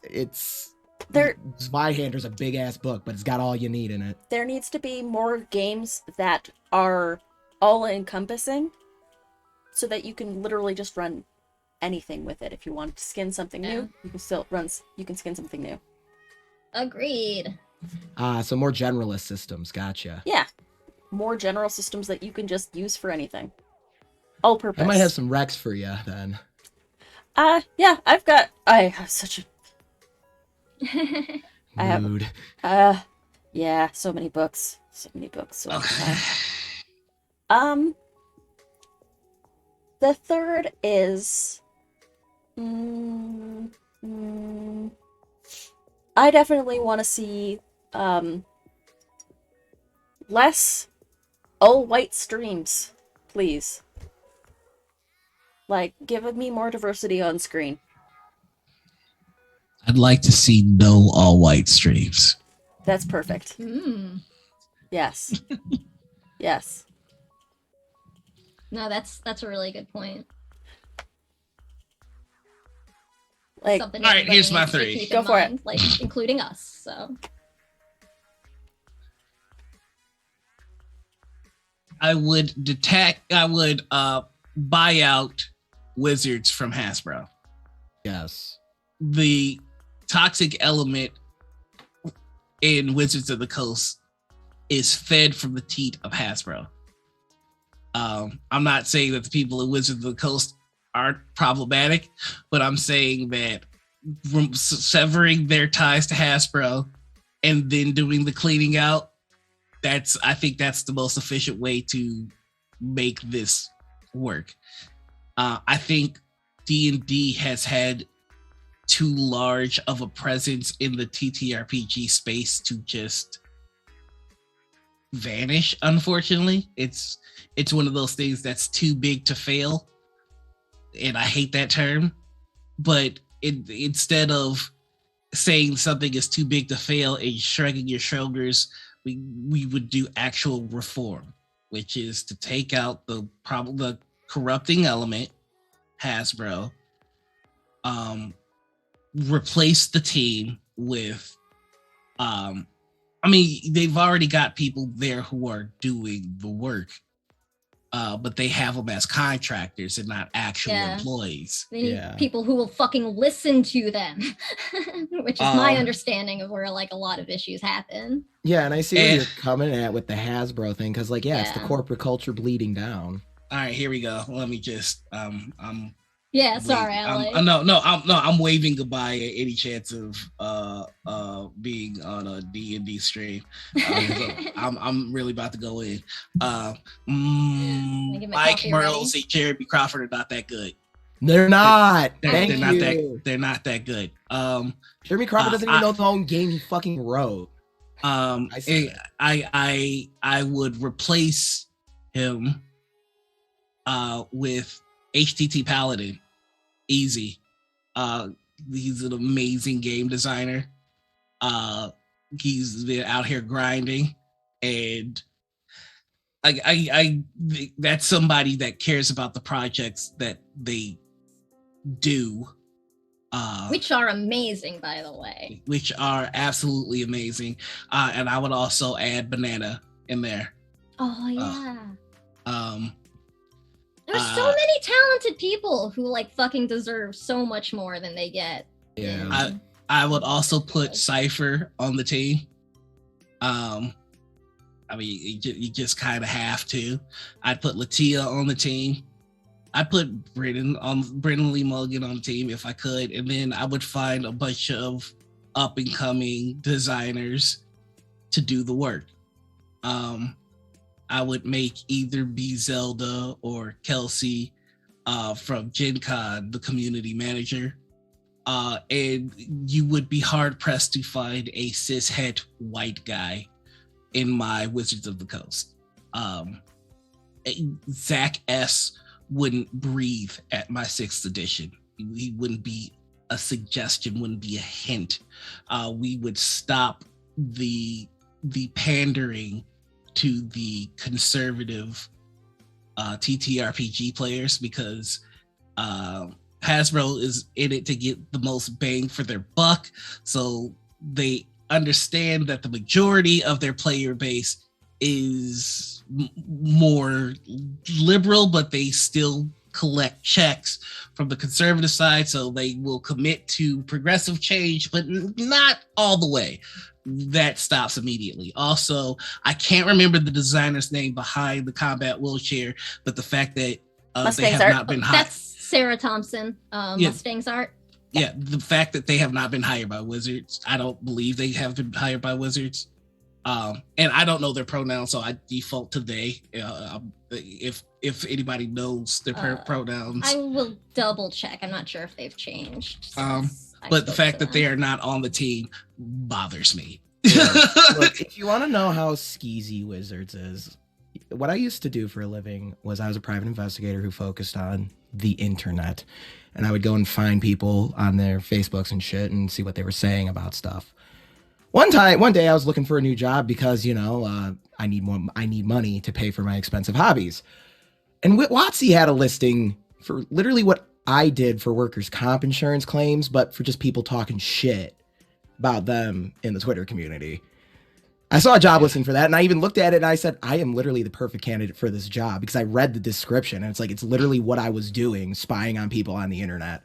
it's There Zweihander's a big ass book, but it's got all you need in it. there needs to be more games that are all encompassing so that you can literally just run anything with it. If you want to skin something new, you can skin something new. Agreed. So more generalist systems, gotcha. Yeah. More general systems that you can just use for anything. All purpose. I might have some Rex for you then. Yeah, I have such a I have- Mood. yeah, so many books. So many books. So much time. The third is I definitely want to see less all white streams, please. Like, give me more diversity on screen. I'd like to see no all white streams. That's perfect. Yes. Yes. No, that's a really good point. Like, Something all right, everybody here's my needs to 3. keep Go in for it. mind, like including us. So I would buy out Wizards from Hasbro. Yes. The toxic element in Wizards of the Coast is fed from the teat of Hasbro. I'm not saying that the people in Wizards of the Coast aren't problematic, but I'm saying that severing their ties to Hasbro and then doing the cleaning out, I think that's the most efficient way to make this work. I think D&D has had too large of a presence in the TTRPG space to just vanish. Unfortunately, it's one of those things that's too big to fail, and I hate that term. But instead of saying something is too big to fail and shrugging your shoulders, we would do actual reform, which is to take out the corrupting element, Hasbro, replace the team with they've already got people there who are doing the work, but they have them as contractors and not actual employees. they need people who will fucking listen to them, which is my understanding of where like a lot of issues happen. Yeah, and I see where you're coming at with the Hasbro thing, because like, it's the corporate culture bleeding down. All right, here we go. Let me just Sorry, I'm waving goodbye at any chance of being on a D&D stream. I'm really about to go in. Mike Merles and Jeremy Crawford are not that good. They're not. They're not that good. Jeremy Crawford doesn't even know the own game he fucking wrote. I would replace him with HTT Paladin. Easy. He's an amazing game designer. He's been out here grinding, and I that's somebody that cares about the projects that they do, which are amazing, by the way. Which are absolutely amazing. And I would also add Banana in there. Oh yeah. There's so many talented people who like fucking deserve so much more than they get. Yeah. I would also put Cypher on the team. I mean, you just kind of have to. I'd put Latia on the team. I'd put Brennan Lee Mulligan on the team if I could, and then I would find a bunch of up and coming designers to do the work. I would make either be Zelda or Kelsey from Gen Con the community manager. And you would be hard pressed to find a cishet white guy in my Wizards of the Coast. Zach S. wouldn't breathe at my 6th edition. He wouldn't be a suggestion, wouldn't be a hint. We would stop the pandering to the conservative TTRPG players, because Hasbro is in it to get the most bang for their buck. So they understand that the majority of their player base is more liberal, but they still collect checks from the conservative side. So they will commit to progressive change, but not all the way. That stops immediately. Also, I can't remember the designer's name behind the combat wheelchair, but the fact that they have not been hired. That's Sarah Thompson, Mustang's art. Yeah, the fact that they have not been hired by Wizards. I don't believe they have been hired by Wizards. And I don't know their pronouns, so I default to they. If anybody knows their pronouns, I will double check. I'm not sure if they've changed. But the fact that they are not on the team bothers me. Yeah. Look, if you want to know how skeezy Wizards is, what I used to do for a living was I was a private investigator who focused on the internet, and I would go and find people on their Facebooks and shit and see what they were saying about stuff. One day I was looking for a new job because, I need money to pay for my expensive hobbies. And WotC had a listing for literally what I did for workers' comp insurance claims, but for just people talking shit about them in the Twitter community. I saw a job listing for that, and I even looked at it and I said, I am literally the perfect candidate for this job, because I read the description and it's literally what I was doing, spying on people on the internet.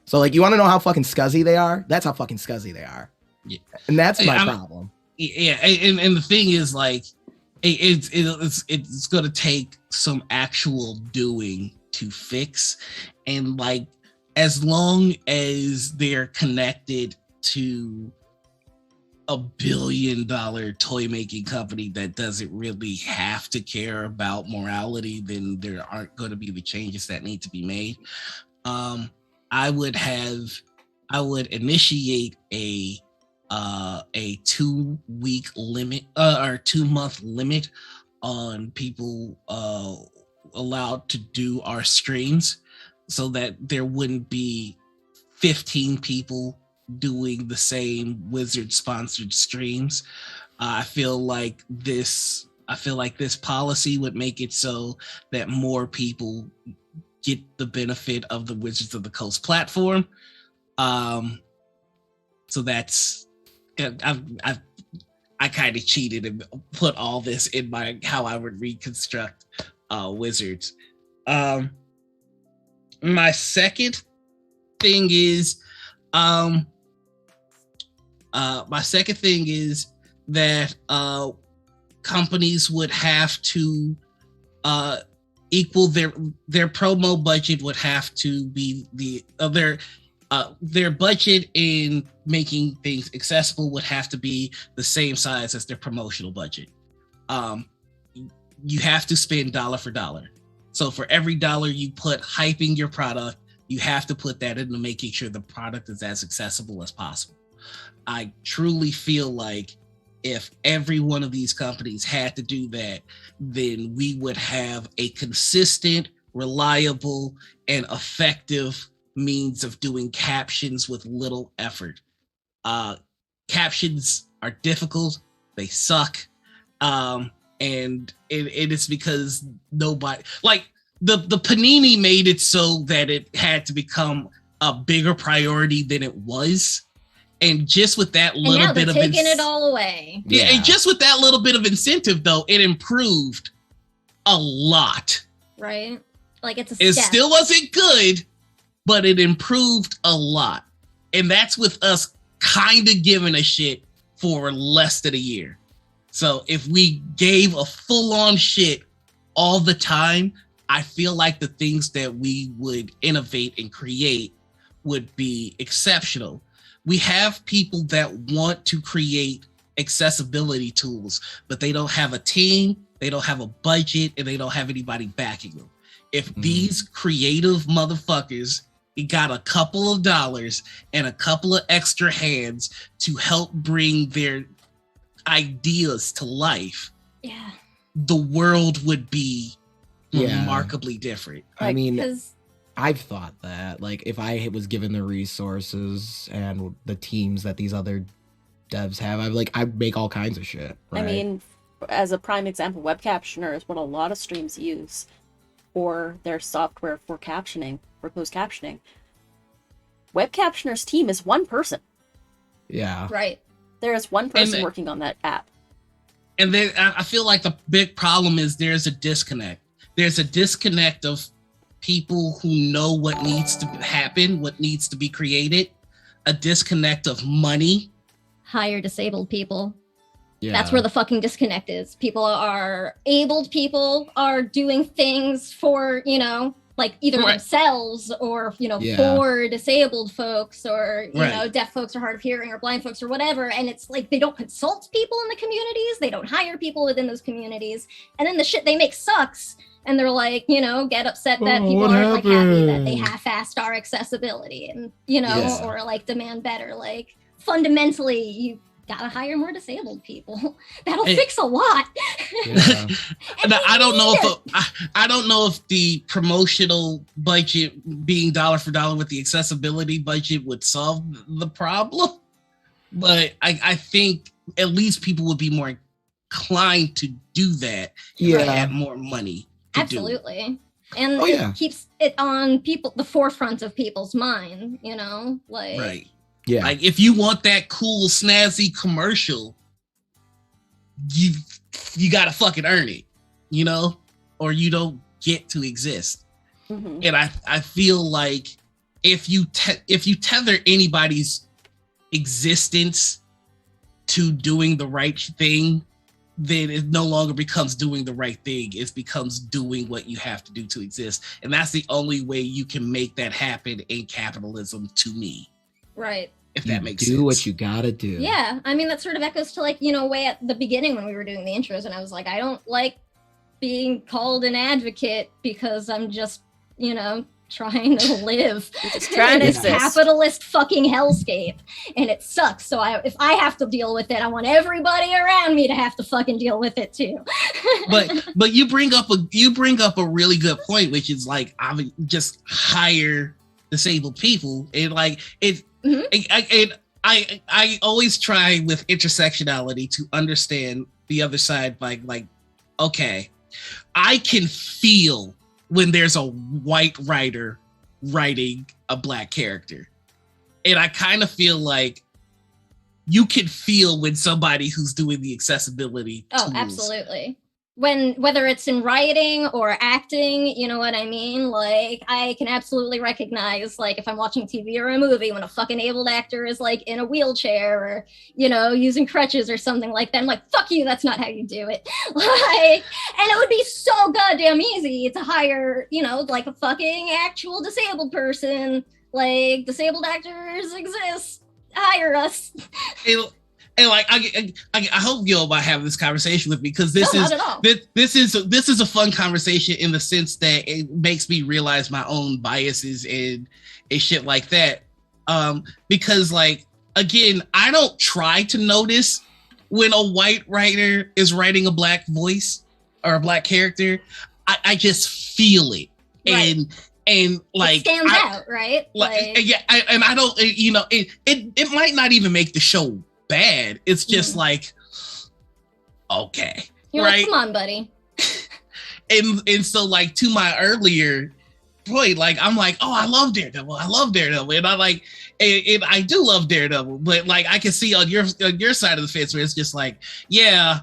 So you want to know how fucking scuzzy they are? That's how fucking scuzzy they are. Yeah. And that's my problem. Yeah, and the thing is, it's going to take some actual doing to fix, and as long as they're connected to a $1 billion toy making company that doesn't really have to care about morality, then there aren't going to be the changes that need to be made. I would initiate a 2-week limit or 2-month limit on people allowed to do our streams, so that there wouldn't be 15 people doing the same Wizard sponsored streams. I feel like this policy would make it so that more people get the benefit of the Wizards of the Coast platform. So that's, I kind of cheated and put all this in how I would reconstruct Wizards. My second thing is that companies would have to equal their promo budget would have to be their budget in making things accessible would have to be the same size as their promotional budget. You have to spend dollar for dollar. So for every dollar you put hyping your product, you have to put that into making sure the product is as accessible as possible. I truly feel like if every one of these companies had to do that, then we would have a consistent, reliable, and effective means of doing captions with little effort. Captions are difficult, they suck, and it is because nobody, the Panini made it so that it had to become a bigger priority than it was. And just with that little bit of taking it all away. Yeah, and just with that little bit of incentive, though, it improved a lot. Right. Like it's a It step. still wasn't good, but it improved a lot. And that's with us kind of giving a shit for less than a year. So if we gave a full-on shit all the time, I feel like the things that we would innovate and create would be exceptional. We have people that want to create accessibility tools, but they don't have a team, they don't have a budget, and they don't have anybody backing them. If these creative motherfuckers got a couple of dollars and a couple of extra hands to help bring their ideas to life, Yeah. the world would be remarkably different. I mean, 'Cause- I've thought that, like, if I was given the resources and the teams that these other devs have, I'd make all kinds of shit. Right? I mean, as a prime example, web captioner is what a lot of streams use for their software for captioning, for closed captioning. Web captioner's team is one person. yeah. Right. There is one person And- working on that app. And then I feel like the big problem is there's a disconnect. There's a disconnect of people who know what needs to happen, what needs to be created, a disconnect of money. Hire disabled people. Yeah. That's where the fucking disconnect is. People are doing things for, like either Right. themselves or, Yeah. for disabled folks or, Right. deaf folks or hard of hearing or blind folks or whatever. And it's like they don't consult people in the communities. They don't hire people within those communities. And then the shit they make sucks. And they're like, get upset that people what aren't like happy that they happened? half-assed our accessibility and, Yeah. or like demand better. Like fundamentally, you gotta hire more disabled people. That'll Hey. fix a lot. Yeah. And I don't know need if I don't know if the promotional budget being dollar for dollar with the accessibility budget would solve the problem, but I think at least people would be more inclined to do that if they Yeah. had more money to do it. Absolutely. And Oh, it yeah. keeps it on the forefront of people's mind, like Right. Yeah. Like if you want that cool snazzy commercial, you gotta fucking earn it, or you don't get to exist. Mhm. And I feel like if you tether anybody's existence to doing the right thing, then it no longer becomes doing the right thing. It becomes doing what you have to do to exist. And that's the only way you can make that happen in capitalism, to me, right. if that makes do sense. what you gotta do. Yeah. I mean that sort of echoes to like, way at the beginning when we were doing the intros and I was like, I don't like being called an advocate because I'm just, trying to live Just trying to in this exist. capitalist fucking hellscape and it sucks. So if I have to deal with it, I want everybody around me to have to fucking deal with it too. but you bring up a really good point, which is like I would just hire disabled people, and like it. Mhm. I always try with intersectionality to understand the other side. Like okay, I can feel when there's a white writer writing a black character, and I kind of feel like you can feel when somebody who's doing the accessibility Oh, tools. absolutely. Whether it's in writing or acting, you know what I mean? Like, I can absolutely recognize, like, if I'm watching TV or a movie, when a fucking abled actor is, like, in a wheelchair or, using crutches or something like that, I'm like, fuck you, that's not how you do it. Like, and it would be so goddamn easy to hire, like, a fucking actual disabled person. Like, disabled actors exist. Hire us. And like I hope you'll have this conversation with me, because this No, is not at all. this is a fun conversation in the sense that it makes me realize my own biases and shit like that. Because like again, I don't try to notice when a white writer is writing a black voice or a black character. I just feel it. Right. And like it stands out, right? I don't, it might not even make the show bad. It's just like, okay, You're right? like, come on, buddy. And so like to my earlier point, like I'm like, oh, I love Daredevil, and I like, and I do love Daredevil, but like I can see on your side of the fence where it's just like, yeah.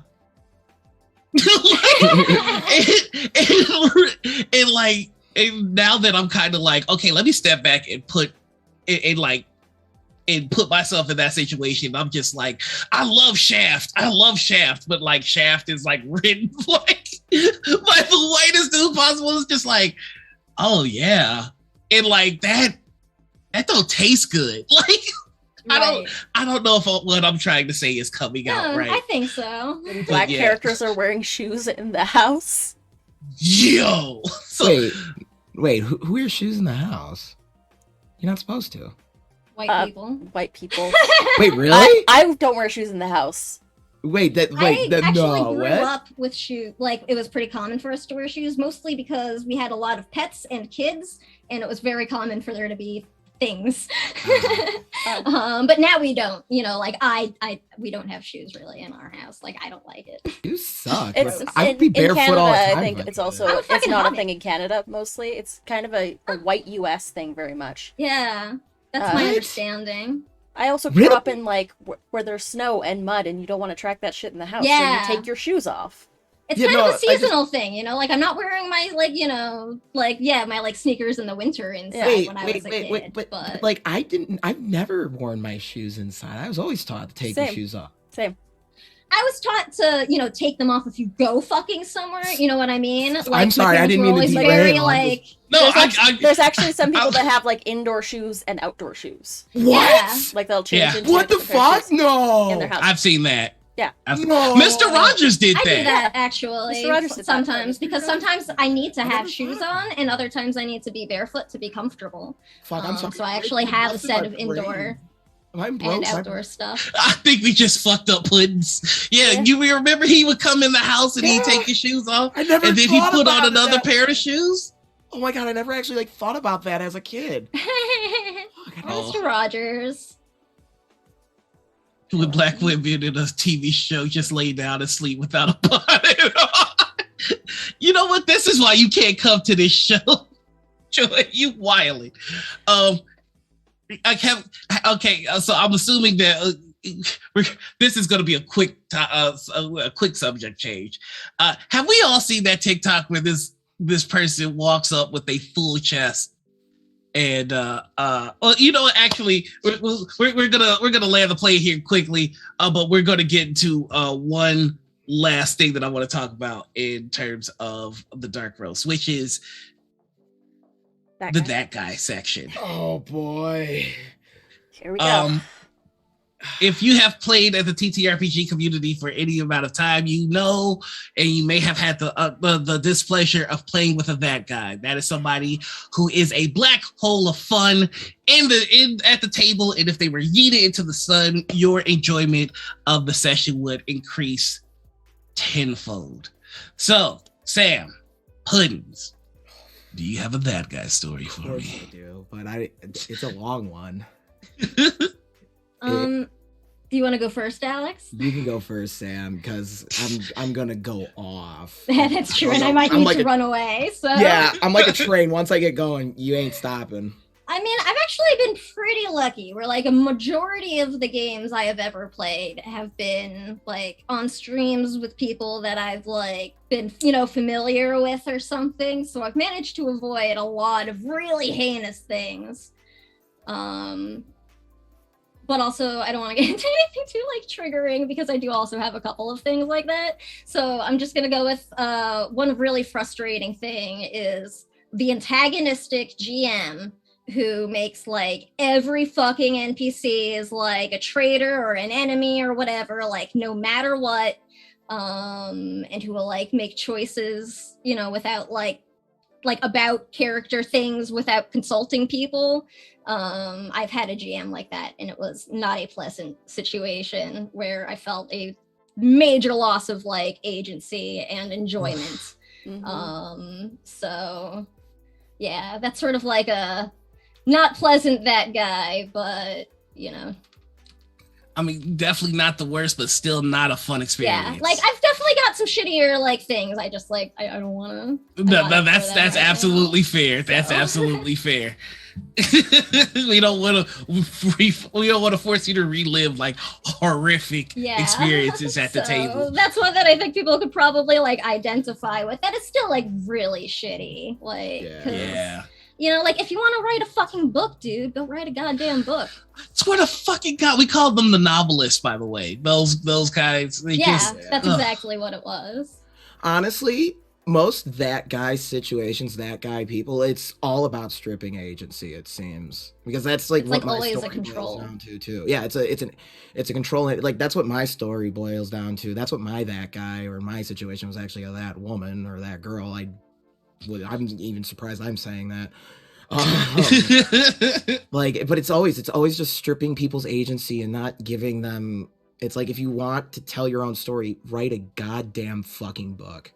and like And now that I'm kind of like, okay, let me step back and put myself in that situation. I'm just like, I love Shaft, but like Shaft is like written like by the whitest dude possible. It's just like, oh yeah, and like that don't taste good. Like Right. I don't know if what I'm trying to say is coming out right. I think so. And black characters are wearing shoes in the house. Yo, so wait, who wears shoes in the house? You're not supposed to. White people. White people. Wait, really? I don't wear shoes in the house. I actually grew up with shoes. Like, it was pretty common for us to wear shoes, mostly because we had a lot of pets and kids, and it was very common for there to be things. But now we don't. You know, like we don't have shoes really in our house. Like, I don't like it. You suck. It's I would be barefoot in Canada, all the time. I think it's also I'm it's fucking not a hot. thing in Canada mostly. It's kind of a white US thing very much. Yeah, that's my What? understanding. I also grew Really? up in like where there's snow and mud and you don't want to track that shit in the house. Yeah. So you take your shoes off. It's Yeah, kind no, of a seasonal thing, you know. Like, I'm not wearing my my sneakers in the winter inside when I was a kid. But like I've never worn my shoes inside. I was always taught to take your Same. shoes off. Same. I was taught to, you know, take them off if you go fucking somewhere. You know what I mean? Like, I'm sorry, my I parents didn't were mean to always derail. very I'm just- like, no, There's actually some people that have like indoor shoes and outdoor shoes. What? Yeah. Like they'll change Yeah. into What the different pair of fuck? shoes in their No. house. I've seen that. Yeah. No. Mr. Rogers did I that. do that actually Mr. Rogers did that. sometimes because sometimes I need to I have never shoes thought on, and other times I need to be barefoot to be comfortable. Fuck, I'm sorry. So I actually have a set of indoor I'm broke. and outdoor stuff. I think we just fucked up Puddins. Yeah, Yeah. you remember he would come in the house and he'd take his shoes off, I never and then he thought put on about another that. pair of shoes. Oh my god, I never actually like thought about that as a kid. Fuck, I Oh. Mr. Rogers. With black women in a TV show just lay down and sleep without a bonnet on. You know what? This is why you can't come to this show. Joy, you wildin'. So I'm assuming that this is going to be a quick subject change. Have we all seen that TikTok where this person walks up with a full chest? And well, you know, actually, we're gonna land the plane here quickly, but we're gonna get into one last thing that I want to talk about in terms of the Dark Roast, which is that guy section. Oh boy. Here we go. If you have played at the TTRPG community for any amount of time, you know, and you may have had the displeasure of playing with that guy. That is somebody who is a black hole of fun at the table, and if they were yeeted into the sun, your enjoyment of the session would increase tenfold. So, Sam, Puddins, do you have a that guy story for Of course me? I do, but it's a long one. Do you want to go first, Alex? You can go first, Sam, because I'm gonna go off. That's true, and I might need to run away. So Yeah, I'm like a train. Once I get going, you ain't stopping. I mean, I've actually been pretty lucky. Where like a majority of the games I have ever played have been like on streams with people that I've like been, you know, familiar with or something. So I've managed to avoid a lot of really heinous things. But also, I don't want to get into anything too like triggering because I do also have a couple of things like that. So I'm just gonna go with one really frustrating thing is the antagonistic GM who makes like every fucking NPC is like a traitor or an enemy or whatever, like no matter what, and who will like make choices, you know, without like about character things without consulting people. I've had a GM like that, and it was not a pleasant situation where I felt a major loss of like agency and enjoyment. So yeah, that's sort of like a not pleasant that guy, but you know. I mean, definitely not the worst, but still not a fun experience. Yeah, like I've definitely got some shittier like things. I just like I don't want to. No, that's absolutely fair. That's So. absolutely fair. we don't want to force you to relive like horrific experiences at the table. That's one that I think people could probably like identify with. That is still like really shitty. Like, yeah. You know, like if you want to write a fucking book, dude, go write a goddamn book. It's what a fucking god. We called them the novelists, by the way. Those guys. That's exactly what it was. Honestly, most that guy situations, that guy people, it's all about stripping agency. It seems because that's like it's what like my always story a control boils down to too. Yeah, it's a control. Like that's what my story boils down to. That's what my that guy or my situation was actually that woman or that girl. I'm even surprised I'm saying that. Like, but it's always just stripping people's agency and not giving them. It's like if you want to tell your own story, write a goddamn fucking book.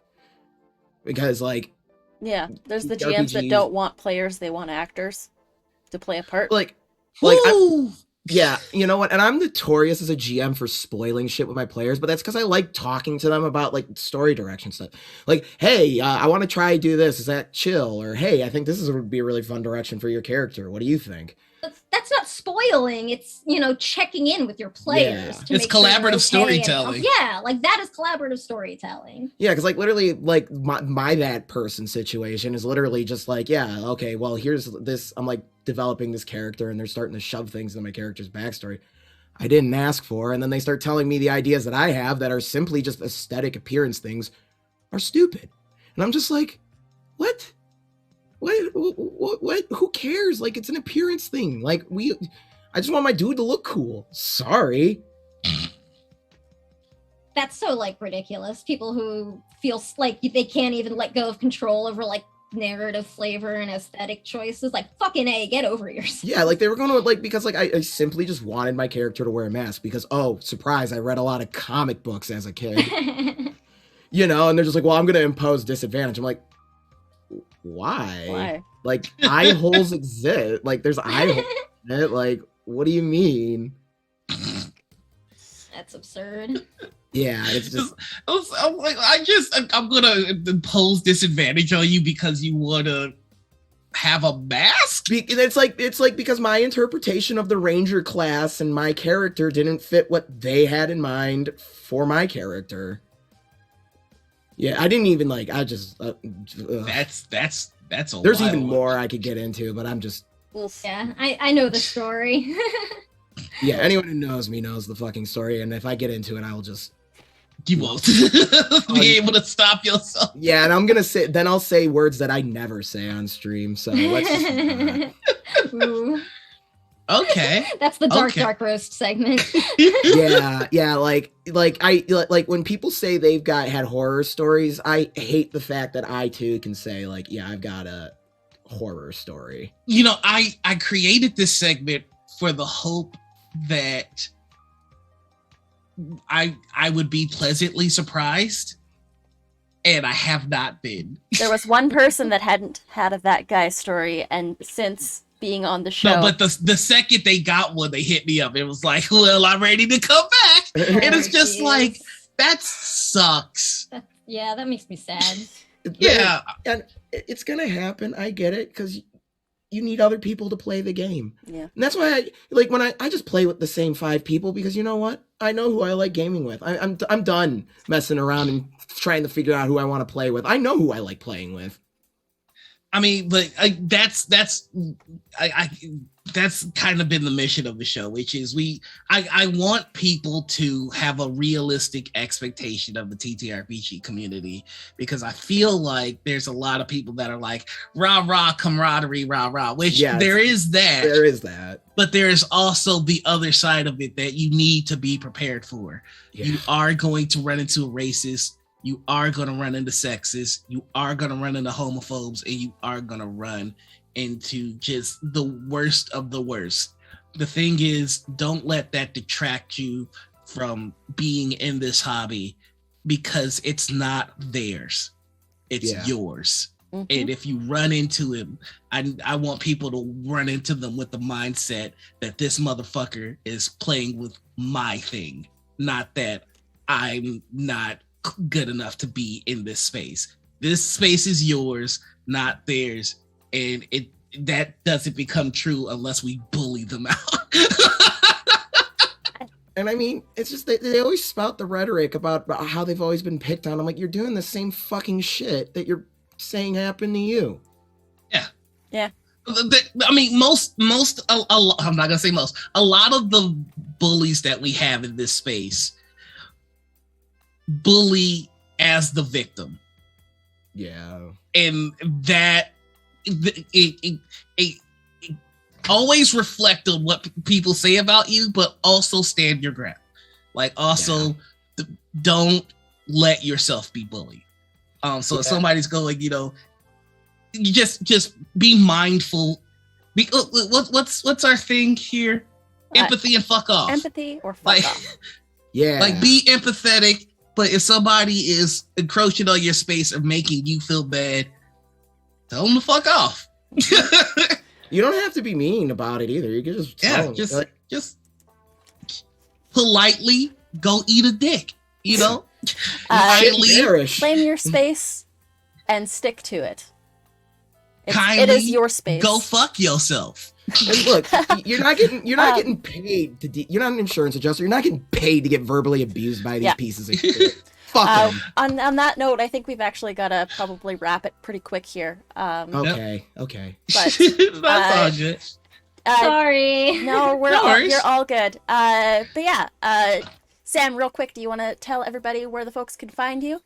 Because like, yeah, there's the GMs that don't want players; they want actors to play a part. Yeah, you know what? And I'm notorious as a GM for spoiling shit with my players, but that's because I like talking to them about like story direction stuff. Like, hey, I want to try do this. Is that chill? Or hey, I think this would be a really fun direction for your character. What do you think? That's not spoiling. It's, you know, checking in with your players. It's collaborative storytelling. Yeah, like that is collaborative storytelling. Yeah, because like literally, like my that person situation is literally just like, yeah, okay, well, here's this. I'm like developing this character, and they're starting to shove things in my character's backstory I didn't ask for, and then they start telling me the ideas that I have that are simply just aesthetic appearance things are stupid, and I'm just like, what? What? Who cares? Like, it's an appearance thing. Like, I just want my dude to look cool. Sorry. That's so, like, ridiculous. People who feel like they can't even let go of control over, like, narrative flavor and aesthetic choices. Like, fucking A, get over yourself. Yeah, like, they were going to, like, because, like, I simply just wanted my character to wear a mask because, oh, surprise, I read a lot of comic books as a kid. You know, and they're just like, well, I'm going to impose disadvantage. I'm like, why? Like, eye holes exist. Like, there's eye holes in it. Like, what do you mean? That's absurd. Yeah, it's just. I'm gonna impose disadvantage on you because you want to have a mask. It's like because my interpretation of the ranger class and my character didn't fit what they had in mind for my character. Yeah, I didn't even like. I just. That's a. There's even more I could get into, but I'm just. Yeah, I know the story. Yeah, anyone who knows me knows the fucking story, and if I get into it, I will just. You won't be able to stop yourself. Yeah, and I'm gonna say. Then I'll say words that I never say on stream. So let's just. Okay. That's the dark roast segment. yeah, like when people say they've had horror stories, I hate the fact that I too can say like, yeah, I've got a horror story. You know, I created this segment for the hope that I would be pleasantly surprised, and I have not been. There was one person that hadn't had a that guy story, and since being on the show. No, but the second they got one, they hit me up. It was like, well, I'm ready to come back. And it's just like, that sucks. Yeah, that makes me sad. Yeah. And it's going to happen. I get it. Because you need other people to play the game. Yeah. And that's why when I just play with the same 5 people, because you know what? I know who I like gaming with. I'm done messing around and trying to figure out who I want to play with. I know who I like playing with. I mean, but that's kind of been the mission of the show, which is I want people to have a realistic expectation of the TTRPG community, because I feel like there's a lot of people that are like rah rah camaraderie rah rah, which there is that, but there is also the other side of it that you need to be prepared for. Yeah. You are going to run into a racist. You are going to run into sexist, you are going to run into homophobes, and you are going to run into just the worst of the worst. The thing is, don't let that detract you from being in this hobby, because it's not theirs. It's yours. Mm-hmm. And if you run into him, I want people to run into them with the mindset that this motherfucker is playing with my thing, not that I'm not good enough to be in this space. This space is yours, not theirs, and that doesn't become true unless we bully them out. And I mean, it's just they always spout the rhetoric about how they've always been picked on. I'm like, you're doing the same fucking shit that you're saying happened to you. Yeah. I mean, I'm not gonna say most. A lot of the bullies that we have in this space bully as the victim. Yeah. And that it always reflect on what people say about you, but also stand your ground. Like, also, don't let yourself be bullied. If somebody's going, you just be mindful. What's our thing here? Empathy and fuck off. Empathy or fuck off. Yeah. Like, be empathetic, but if somebody is encroaching on your space or making you feel bad, tell them to fuck off. You don't have to be mean about it either. You can just tell them. Just politely go eat a dick, Claim your space and stick to it. It is your space. Go fuck yourself. And look, you're not getting paid to. You're not an insurance adjuster. You're not getting paid to get verbally abused by these pieces of shit. Fuck them. On that note, I think we've actually got to probably wrap it pretty quick here. Okay. But that's all good. Sorry. No, you're all good. But yeah, Sam, real quick, do you want to tell everybody where the folks can find you?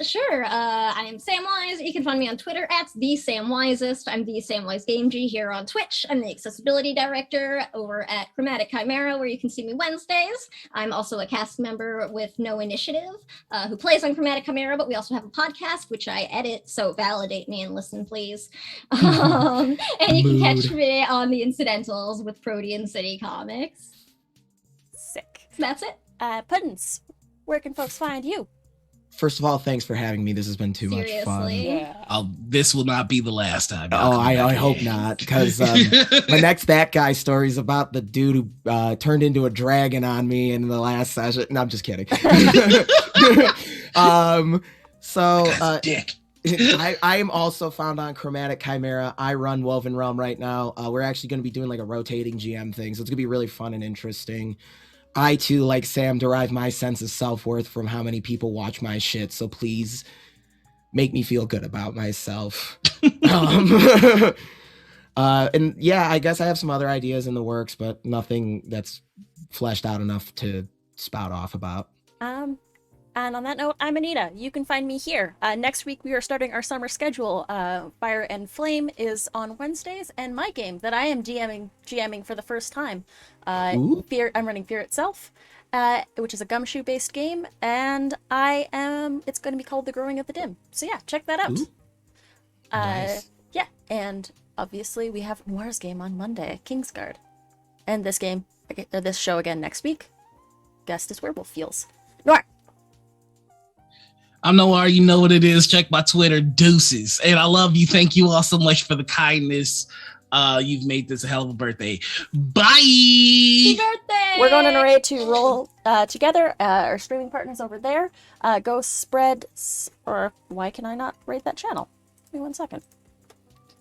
Sure. I am Samwise. You can find me on Twitter at @TheSamWisest. I'm the Samwise Game G here on Twitch. I'm the accessibility director over at Chromatic Chimera, where you can see me Wednesdays. I'm also a cast member with No Initiative, who plays on Chromatic Chimera, but we also have a podcast, which I edit, so validate me and listen, please. And you can catch me on the Incidentals with Protean City Comics. Sick. So that's it. Puddins, where can folks find you? First of all, thanks for having me. This has been too much fun. Yeah. This will not be the last time. I hope not, because my next That Guy story is about the dude who turned into a dragon on me in the last session. No, I'm just kidding. Dick. I am also found on Chromatic Chimera. I run Woven Realm right now. We're actually going to be doing like a rotating GM thing, so it's going to be really fun and interesting. I, too, like Sam, derive my sense of self-worth from how many people watch my shit, so please make me feel good about myself. And yeah, I guess I have some other ideas in the works, but nothing that's fleshed out enough to spout off about. And on that note, I'm Anita. You can find me here. Next week, we are starting our summer schedule. Fire and Flame is on Wednesdays, and my game that I am GMing for the first time. Fear. I'm running Fear Itself, which is a gumshoe-based game, and it's going to be called The Growing of the Dim. So yeah, check that out. Nice. Yeah, and obviously we have Noir's game on Monday, Kingsguard. And this show again next week. Guest is Werewolf Feels. Noir! I'm Noir, you know what it is. Check my Twitter, deuces. And I love you. Thank you all so much for the kindness. You've made this a hell of a birthday. Bye! Happy birthday! We're going on a raid to roll together. Our streaming partners over there. Go spread... Or why can I not raid that channel? Give me 1 second.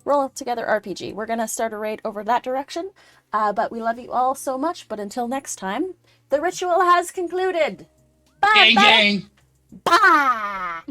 Roll Together RPG. We're going to start a raid over that direction. But we love you all so much. But until next time, the ritual has concluded. Bye! Gang, gang. Bye!